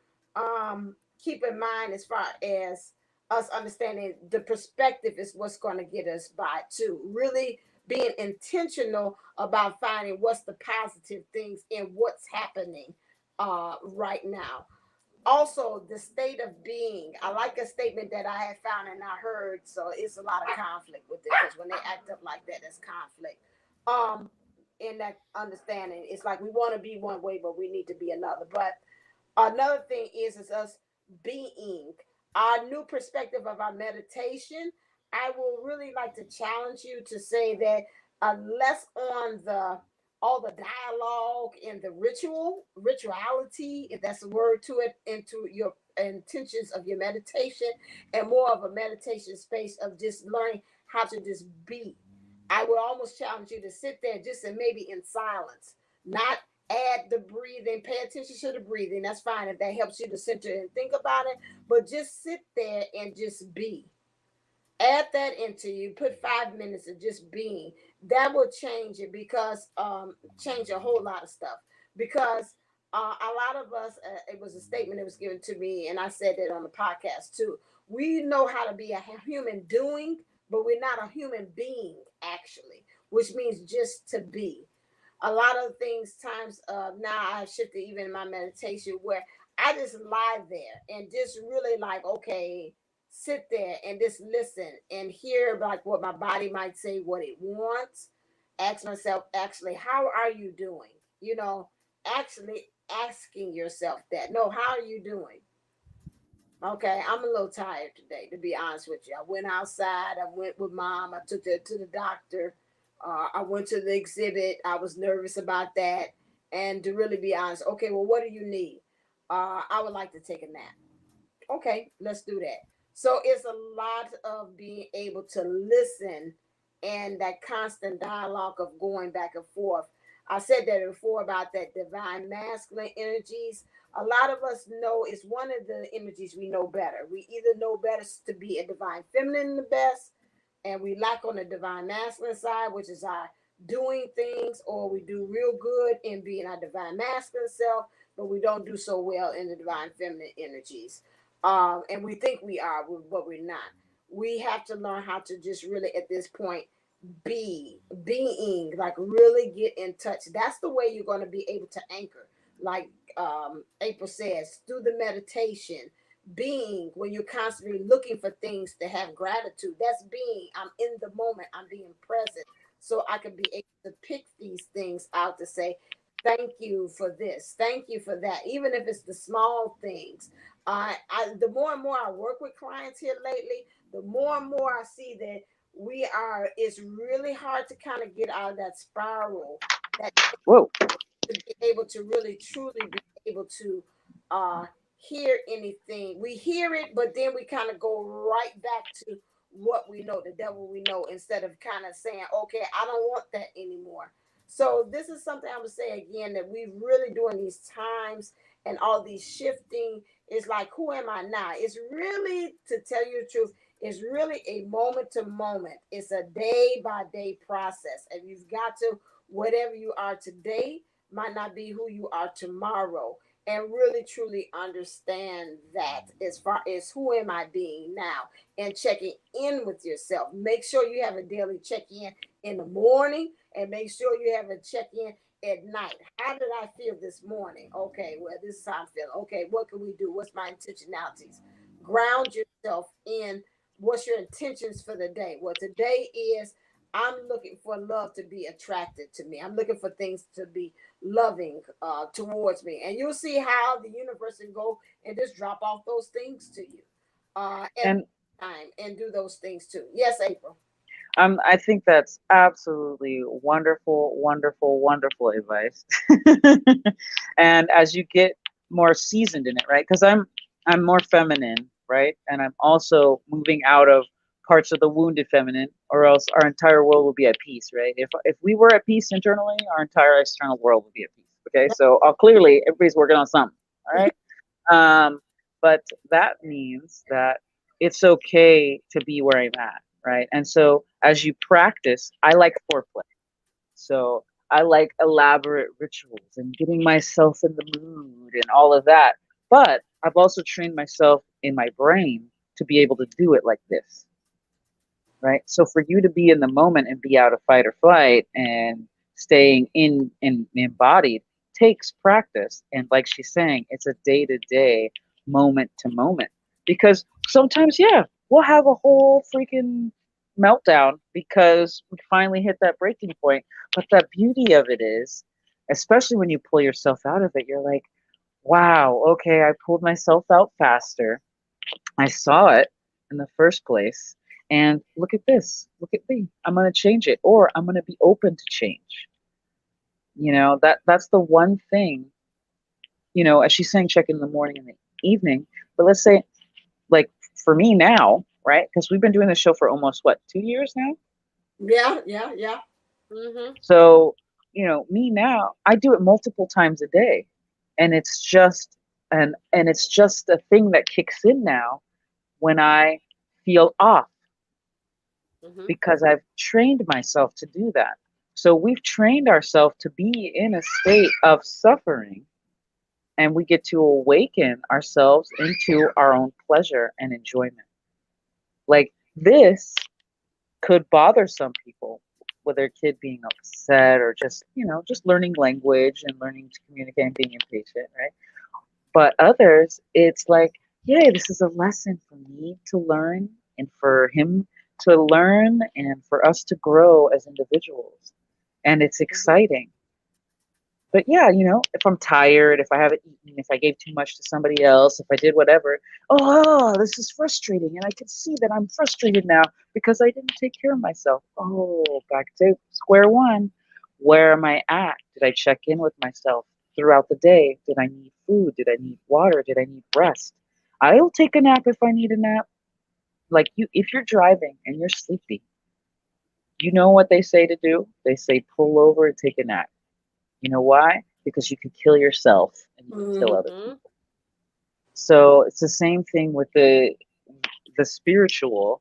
keep in mind as far as us understanding the perspective is what's going to get us by too. Really being intentional about finding what's the positive things in what's happening right now. Also, the state of being. I like a statement that I had found and I heard, so it's a lot of conflict with it because when they act up like that, there's conflict. In that understanding, it's like we want to be one way, but we need to be another. But another thing is us being our new perspective of our meditation. I will really like to challenge you to say that less on the all the dialogue and the rituality, if that's a word to it, into your intentions of your meditation, and more of a meditation space of just learning how to just be I would almost challenge you to sit there just and maybe in silence, not add the breathing, pay attention to the breathing. That's fine if that helps you to center and think about it, but just sit there and just be. Add that into you. Put 5 minutes of just being. That will change it because change a whole lot of stuff. Because a lot of us, it was a statement that was given to me, and I said it on the podcast too. We know how to be a human doing, but we're not a human being actually, which means just to be. A lot of things times now I've shifted even in my meditation where I just lie there and just really like, okay, sit there and just listen and hear like what my body might say, what it wants. Ask myself, actually, how are you doing? You know, actually asking yourself that. No, how are you doing? Okay, I'm a little tired today, to be honest with you. I went outside. I went with mom. I took her to the doctor. I went to the exhibit. I was nervous about that. And to really be honest, okay, well, what do you need? I would like to take a nap. Okay, let's do that. So it's a lot of being able to listen and that constant dialogue of going back and forth. I said that before about that divine masculine energies. A lot of us know it's one of the energies we know better. We either know better to be a divine feminine the best, and we lack on the divine masculine side, which is our doing things, or we do real good in being our divine masculine self, but we don't do so well in the divine feminine energies. And we think we are, but we're not. We have to learn how to just really, at this point, being, like really get in touch. That's the way you're going to be able to anchor. Like April says, through the meditation, being when you're constantly looking for things to have gratitude. That's being. I'm in the moment. I'm being present. So I can be able to pick these things out to say, thank you for this. Thank you for that. Even if it's the small things. The more and more I work with clients here lately, the more and more I see that it's really hard to kind of get out of that spiral that Whoa. to be able to really truly be able to uh hear anything. We hear it, but then we kind of go right back to what we know, the devil we know, instead of kind of saying, okay, I don't want that anymore. So this is something I'm gonna say again that we really during these times and all these shifting is like, who am I now? It's really, to tell you the truth, it's really a moment to moment. It's a day by day process, and you've got to, whatever you are today might not be who you are tomorrow, and really truly understand that as far as who am I being now, and checking in with yourself. Make sure you have a daily check in the morning, and make sure you have a check-in at night. How did I feel this morning? Okay, well, this is how I'm feeling. Okay, what can we do? What's my intentionalities? Ground yourself in what's your intentions for the day. Well, today is I'm looking for love to be attracted to me. I'm looking for things to be loving towards me. And you'll see how the universe can go and just drop off those things to you at And time and do those things too. Yes, April. I think that's absolutely wonderful, wonderful, wonderful advice. And as you get more seasoned in it, right? Because I'm more feminine, right? And I'm also moving out of parts of the wounded feminine, or else our entire world will be at peace, right? If we were at peace internally, our entire external world would be at peace. Okay, so clearly everybody's working on something. All right. Um, but that means that it's okay to be where I'm at, right? And so as you practice, I like foreplay. So I like elaborate rituals and getting myself in the mood and all of that. But I've also trained myself in my brain to be able to do it like this, right? So for you to be in the moment and be out of fight or flight and staying in and embodied takes practice. And like she's saying, it's a day to day, moment to moment. Because sometimes, yeah, we'll have a whole freaking meltdown because we finally hit that breaking point. But the beauty of it is, especially when you pull yourself out of it, you're like, wow, okay, I pulled myself out faster. I saw it in the first place. And look at this. Look at me. I'm going to change it, or I'm going to be open to change. That's the one thing, as she's saying, check in the morning and the evening. But let's say, like, for me now, right? Because we've been doing this show for almost, what, 2 years now? Yeah, yeah, yeah. Mhm. So, me now, I do it multiple times a day. And it's just it's just a thing that kicks in now when I feel off Mhm. because I've trained myself to do that. So we've trained ourselves to be in a state of suffering and we get to awaken ourselves into our own pleasure and enjoyment. Like this could bother some people with their kid being upset or just, just learning language and learning to communicate and being impatient, right? But others, it's like, yay, this is a lesson for me to learn and for him to learn and for us to grow as individuals. And it's Mhm. exciting. But yeah, if I'm tired, if I haven't eaten, if I gave too much to somebody else, if I did whatever, oh, this is frustrating. And I can see that I'm frustrated now because I didn't take care of myself. Oh, back to square one. Where am I at? Did I check in with myself throughout the day? Did I need food? Did I need water? Did I need rest? I'll take a nap if I need a nap. Like if you're driving and you're sleepy, you know what they say to do? They say pull over and take a nap. You know why? Because you can kill yourself and you can kill other Mhm. people. So it's the same thing with the spiritual.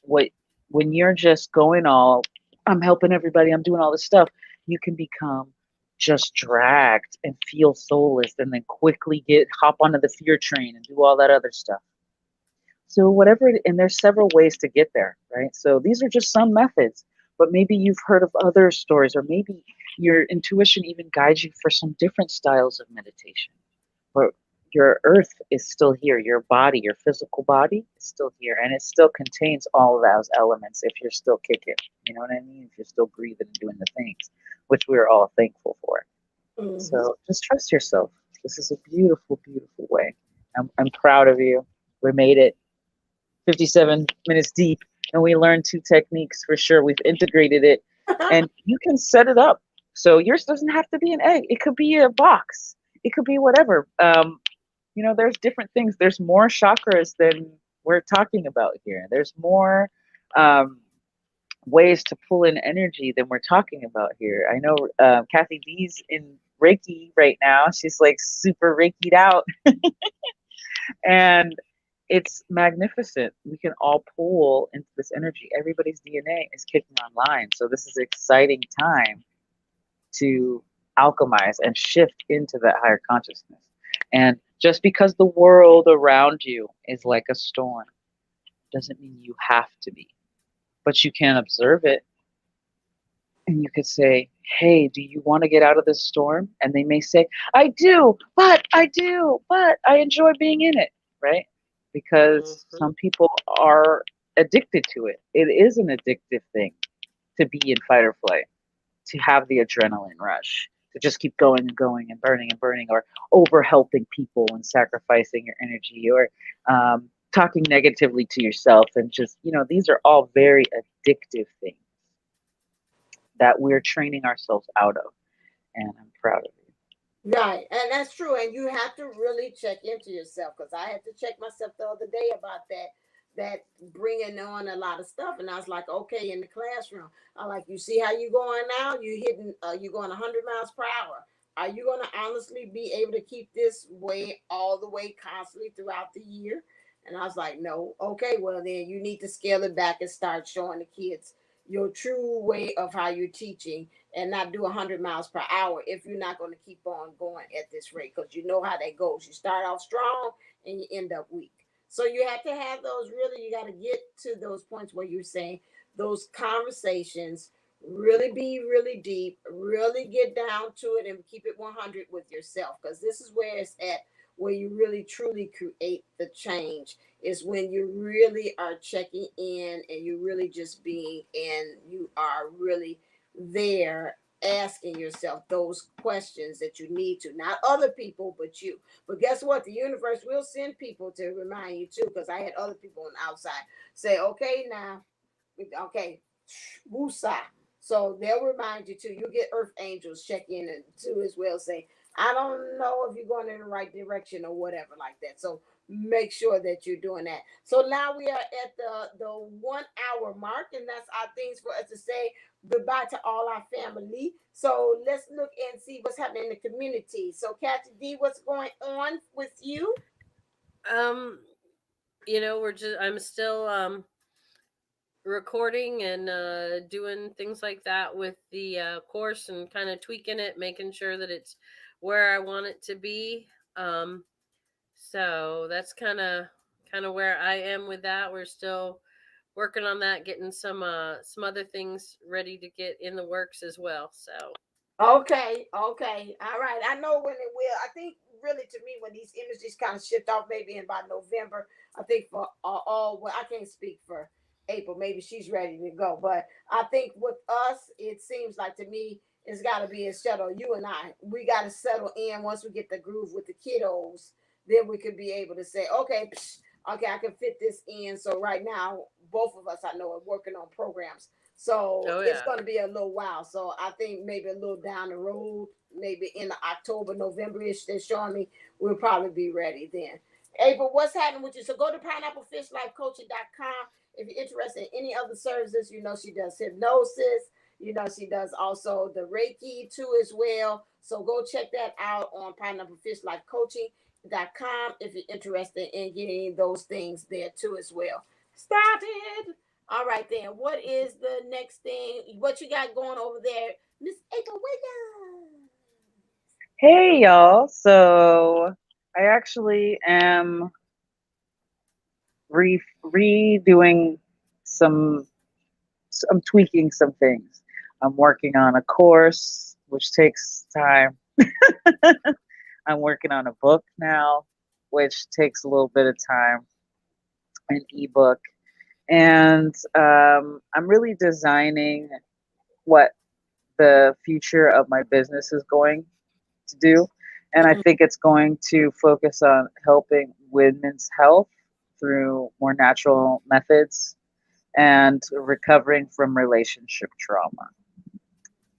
What when you're just going all, I'm helping everybody, I'm doing all this stuff, you can become just dragged and feel soulless and then quickly get hop onto the fear train and do all that other stuff. So whatever and there's several ways to get there, right? So these are just some methods, but maybe you've heard of other stories or maybe your intuition even guides you for some different styles of meditation. But your earth is still here, your body, your physical body is still here and it still contains all of those elements if you're still kicking. You know what I mean? If you're still breathing and doing the things which we're all thankful for. Hmm. So just trust yourself. This is a beautiful, beautiful way. I'm proud of you. We made it 57 minutes deep and we learned two techniques for sure. We've integrated it and you can set it up. So yours doesn't have to be an egg. It could be a box. It could be whatever. There's different things. There's more chakras than we're talking about here. There's more um, ways to pull in energy than we're talking about here. I know Kathy D's in Reiki right now. She's like super Reiki'd out and it's magnificent. We can all pull into this energy. Everybody's DNA is kicking online. So this is an exciting time to alchemize and shift into that higher consciousness. And just because the world around you is like a storm doesn't mean you have to be, but you can observe it and you could say, hey, do you want to get out of this storm? And they may say, I do, but I enjoy being in it, right? Because Mhm. some people are addicted to it. It is an addictive thing to be in fight or flight, to have the adrenaline rush, to just keep going and burning, or over helping people and sacrificing your energy, or talking negatively to yourself. And just, these are all very addictive things that we're training ourselves out of. And I'm proud of you. Right, and that's true. And you have to really check into yourself because I had to check myself the other day about that bringing on a lot of stuff, and I was like, okay, in the classroom, I like you see how you going now? You hitting, you going 100 miles per hour. Are you going to honestly be able to keep this way all the way constantly throughout the year? And I was like, no. Okay, well then you need to scale it back and start showing the kids your true way of how you're teaching and not do 100 miles per hour if you're not going to keep on going at this rate because you know how that goes. You start off strong and you end up weak. So you have to have those really, you got to get to those points where you're saying those conversations really be really deep, really get down to it and keep it 100 with yourself because this is where it's at where you really truly create the change is when you really are checking in and you really just being and you are really there asking yourself those questions that you need to, not other people, but you. But guess what? The universe will send people to remind you too, because I had other people on the outside say, okay, now, okay, woosah. So they'll remind you too. You get earth angels check in and too as well say, I don't know if you're going in the right direction or whatever like that. So make sure that you're doing that. So now we are at the 1 hour mark, and that's our things for us to say goodbye to all our family. So let's look and see what's happening in the community. So Kathy D, what's going on with you? Um, I'm still recording and doing things like that with the course and kind of tweaking it, making sure that it's where I want it to be. Um, so that's kind of where I am with that. We're still working on that, getting some other things ready to get in the works as well. So Okay, okay, all right. I know when it will. I think really to me when these images kind of shift off, maybe in by November. I think for all well, I can't speak for April. Maybe she's ready to go, but I think with us, it seems like to me it's got to be a shuttle. You and I, we got to settle in once we get the groove with the kiddos. Then we could be able to say, okay, okay, I can fit this in. So right now, both of us I know are working on programs, so oh it's yeah. going to be a little while. So I think maybe a little down the road, maybe in October, November-ish, they're showing me we'll probably be ready then. April, what's happening with you? So go to pineapplefishlifecoaching.com if you're interested in any other services. You know she does hypnosis. You know she does also the Reiki too as well. So go check that out on pineapplefishlifecoaching.com if you're interested in getting those things there too as well. Started. All right, then. What is the next thing? What you got going over there, Miss April Wiggins? Hey, y'all. So I actually am redoing some, I'm tweaking some things. I'm working on a course, which takes time. I'm working on a book now, which takes a little bit of time, an ebook. And I'm really designing what the future of my business is going to do. And I think it's going to focus on helping women's health through more natural methods and recovering from relationship trauma.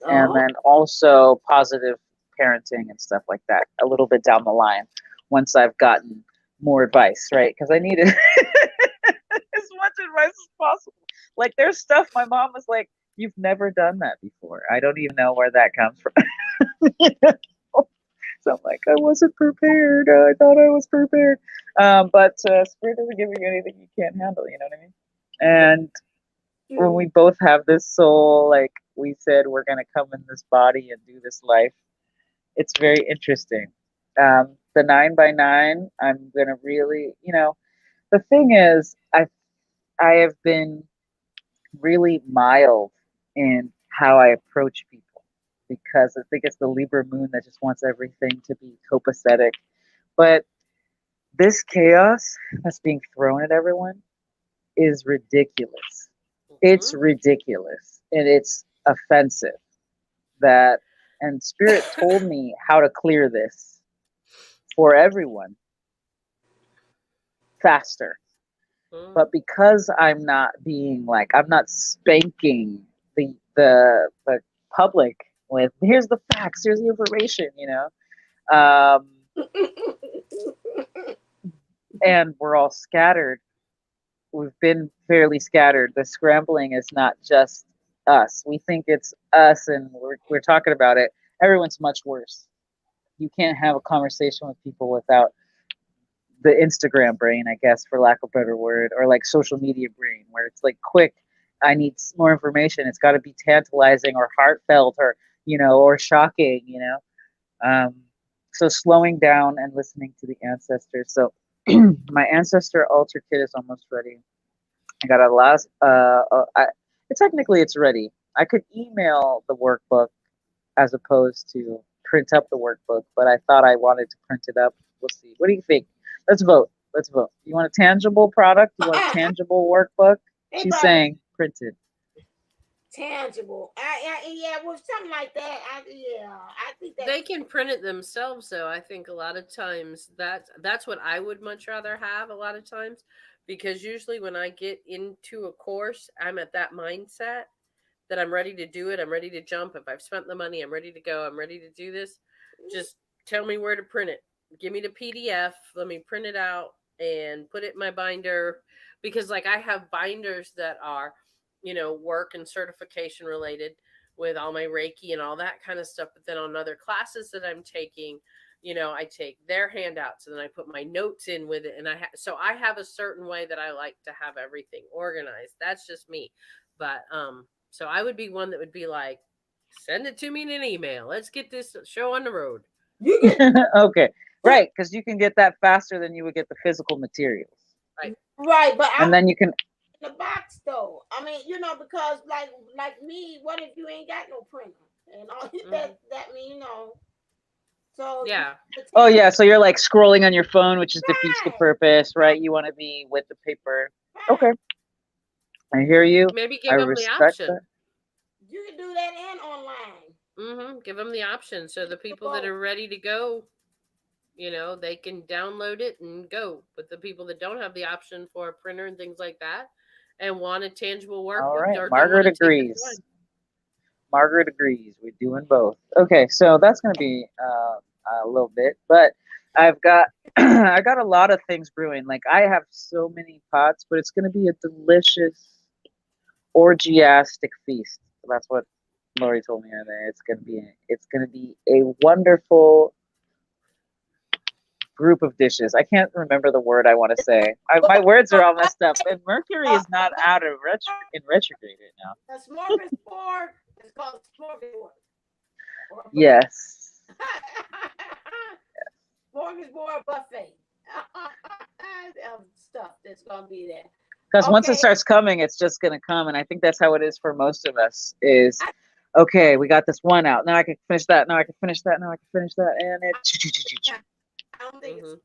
And Oh, then also positive parenting and stuff like that a little bit down the line once I've gotten more advice, right? Because I needed as much advice as possible. Like there's stuff my mom was like, "You've never done that before." I don't even know where that comes from. You know? So I'm like, I wasn't prepared. I thought I was prepared. But Spirit doesn't give you anything you can't handle. You know what I mean? And when we both have this soul, like we said, we're gonna come in this body and do this life. It's very interesting. The 9 by 9, I'm gonna really, the thing is, I have been really mild in how I approach people because I think it's the Libra moon that just wants everything to be copacetic. But this chaos that's being thrown at everyone is ridiculous. It's Mhm. ridiculous and it's offensive that and spirit told me how to clear this for everyone faster. Mm. But because I'm not spanking the public with here's the facts, here's the information, and we're all scattered. We've been fairly scattered. The scrambling is not just us. We think it's us, and we're talking about it. Everyone's much worse. You can't have a conversation with people without the Instagram brain, I guess, for lack of a better word, or like social media brain, where it's like quick. I need more information. It's got to be tantalizing or heartfelt or or shocking. So slowing down and listening to the ancestors. So my ancestor altar kit is almost ready. I got a last. Technically it's ready. I could email the workbook as opposed to print up the workbook, but I thought I wanted to print it up. We'll see. What do you think? Let's vote. Let's vote. You want a tangible product? You want a tangible workbook? hey, She's Barbara. saying printed. Tangible. Yeah, well, something like that. Yeah, I think They that's. can print it themselves, though. I think a lot of times that's what I would much rather have a lot of times, because usually when I get into a course, I'm at that mindset that I'm ready to do it. I'm ready to jump. If I've spent the money, I'm ready to go. I'm ready to do this. Just tell me where to print it. Give me the PDF. Let me print it out. and put it in my binder, because like I have binders that are, work and certification related with all my Reiki and all that kind of stuff. But then on other classes that I'm taking, I take their handouts and then I put my notes in with it. And so I have a certain way that I like to have everything organized. That's just me. But so I would be one that would be like, send it to me in an email. Let's get this show on the road. You get Okay. Right, because you can get that faster than you would get the physical materials. right, but And then you can in the box though. I mean, because like me, what if you ain't got no printer and all that mean So Yeah. Oh yeah, so you're like scrolling on your phone, which just defeats the right, purpose, right? You want to be with the paper. Okay, right. I hear you. Maybe I give them the respect option. that. You can do that and online. Give them the option. So the people that Both. are ready to go, they can download it and go. But the people that don't have the option for a printer and things like that and want a tangible All workbook right, or don't want Margaret to take the agrees. time. Margaret agrees. We're doing both. Okay, so that's going to be a little bit, but I've got I got a lot of things brewing. Like I have so many pots, but it's going to be a delicious orgiastic feast. That's what Lori told me earlier. It's going to be a wonderful group of dishes. I can't remember the word I want to say. My words are all messed up. And Mercury is not out of in retrograde right now. A smorgasbord is called smorgasbord. Yes. Smorgasbord buffet. Stuff that's gonna be there. Because once it starts coming, it's just going to come. And I think that's how it is for most of us is, okay, we got this one out. Now I can finish that. Now I can finish that. Now I can finish that. And it... I don't think it's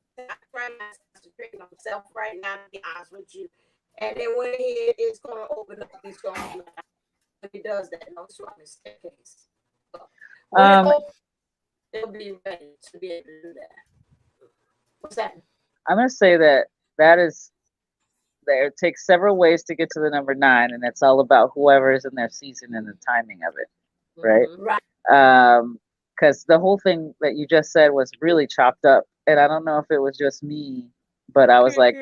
trying to concentrate on myself right now, to be honest with you. And then when it's going to open up, it's going to when it does that, no, it's on the staircase. It'll be ready to be able to do that. What's that? I'm going to say that is, there takes several ways to get to the number 9, and it's all about whoever is in their season and the timing of it, right? Right. Because the whole thing that you just said was really chopped up, and I don't know if it was just me, but I was like,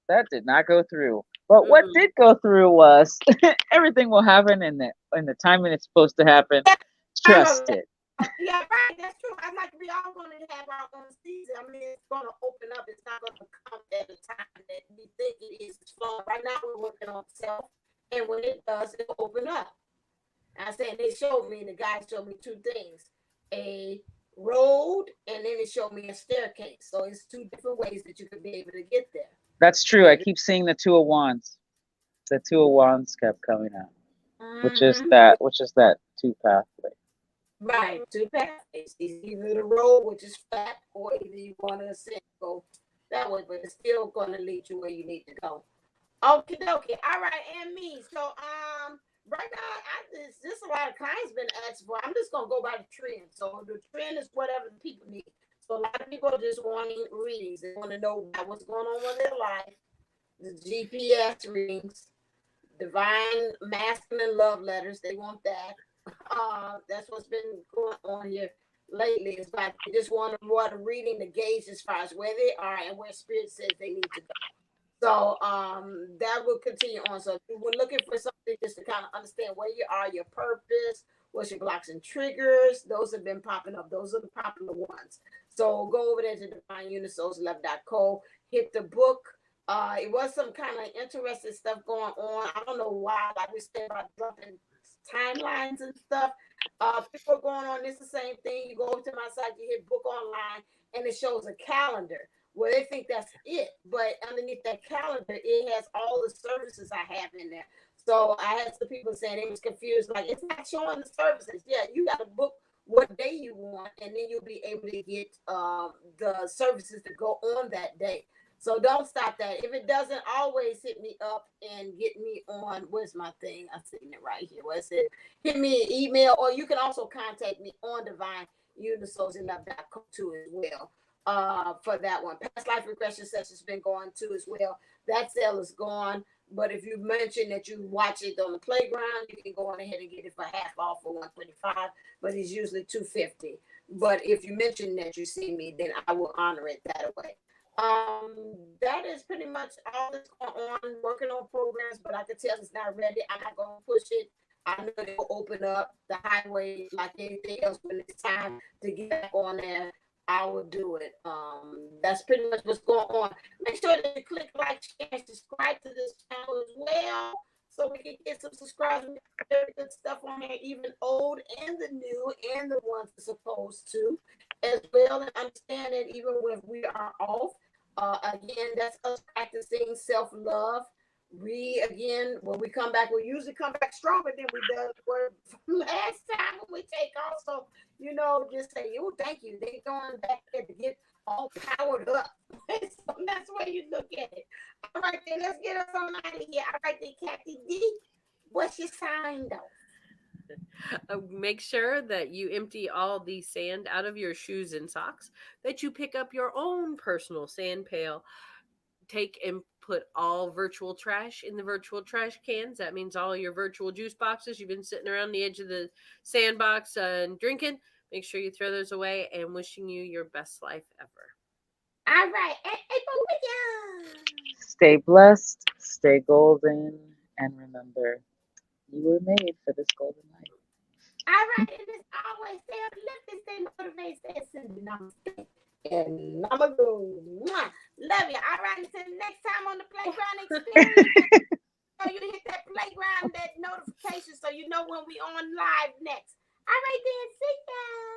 that did not go through. But what did go through was everything will happen in the time when it's supposed to happen. Trust it. Yeah, right. That's true. I'd like we all going to have our own season. I mean, it's going to open up. It's not going to come at the time that we think it is. It's flowing. Right now, we're working on self, and when it does, it'll open up. I said they showed me. The guy showed me 2 things: a road, and then it showed me a staircase. So it's 2 different ways that you could be able to get there. That's true. I keep seeing the 2 of Wands. The 2 of Wands kept coming out, which is that 2 pathway. Right, 2 pathways. It's either the road, which is flat, or either you want to ascend, go that way, but it's still going to lead you where you need to go. Okay, dokie. All right, and me. So, right now, this a lot of clients been asking for. I'm just gonna go by the trend. So the trend is whatever the people need. So a lot of people are just wanting readings. They want to know what's going on with their life. The GPS readings, divine masculine love letters. They want that. That's what's been going on here lately. It's like they just want a reading to gauge as far as where they are and where spirit says they need to go. So that will continue on. So if we're looking for something just to kind of understand where you are, your purpose, what's your blocks and triggers, those have been popping up. Those are the popular ones. So go over there to defineunisoulslove.co, hit the book. It was some kind of interesting stuff going on. I don't know why, like we said about dropping timelines and stuff. People are going on this the same thing. You go over to my site, you hit book online, and it shows a calendar. Well, they think that's it, but underneath that calendar, it has all the services I have in there. So I had some people saying they was confused, like it's not showing the services. Yeah, you got to book what day you want, and then you'll be able to get the services to go on that day. So don't stop that. If it doesn't, always hit me up and get me on. Where's my thing? I'm sitting it right here. Where's it? Hit me an email, or you can also contact me on divineunisoulslove.com too as well. For that one, past life regression sessions been going too as well. That sale is gone. But if you mention that you watch it on the playground, you can go on ahead and get it for half off for $125. But it's usually $250. But if you mention that you see me, then I will honor it that way. That is pretty much all that's going on. Working on programs, but I can tell it's not ready. I'm not gonna push it. I know it will open up the highway like anything else when it's time to get back on there. I will do it. That's pretty much what's going on. Make sure that you click like, share, and subscribe to this channel as well, so we can get some subscribers. We got very good stuff on there, even old and the new, and the ones that's supposed to, as well. And understand that even when we are off. Again, that's us practicing self-love. We again, when we come back, we usually come back stronger than we were from last time when we take off. So, just say, oh, thank you. They going back there to get all powered up. So that's where you look at it. All right, then let's get us on out of here. All right, then, Kathy D, what's your sign though? Make sure that you empty all the sand out of your shoes and socks, that you pick up your own personal sand pail, take and put all virtual trash in the virtual trash cans. That means all your virtual juice boxes you've been sitting around the edge of the sandbox and drinking. Make sure you throw those away, and wishing you your best life ever. All right, April, Stay blessed, stay golden, and remember, you were made for this golden life. all right, and as always, stay uplifted, stay motivated, stay ascended. Namaste. And Namago. Love you. All right, until next time on the Playground Experience. So you hit that playground, that notification, so you know when we on live next. All right, then. See ya.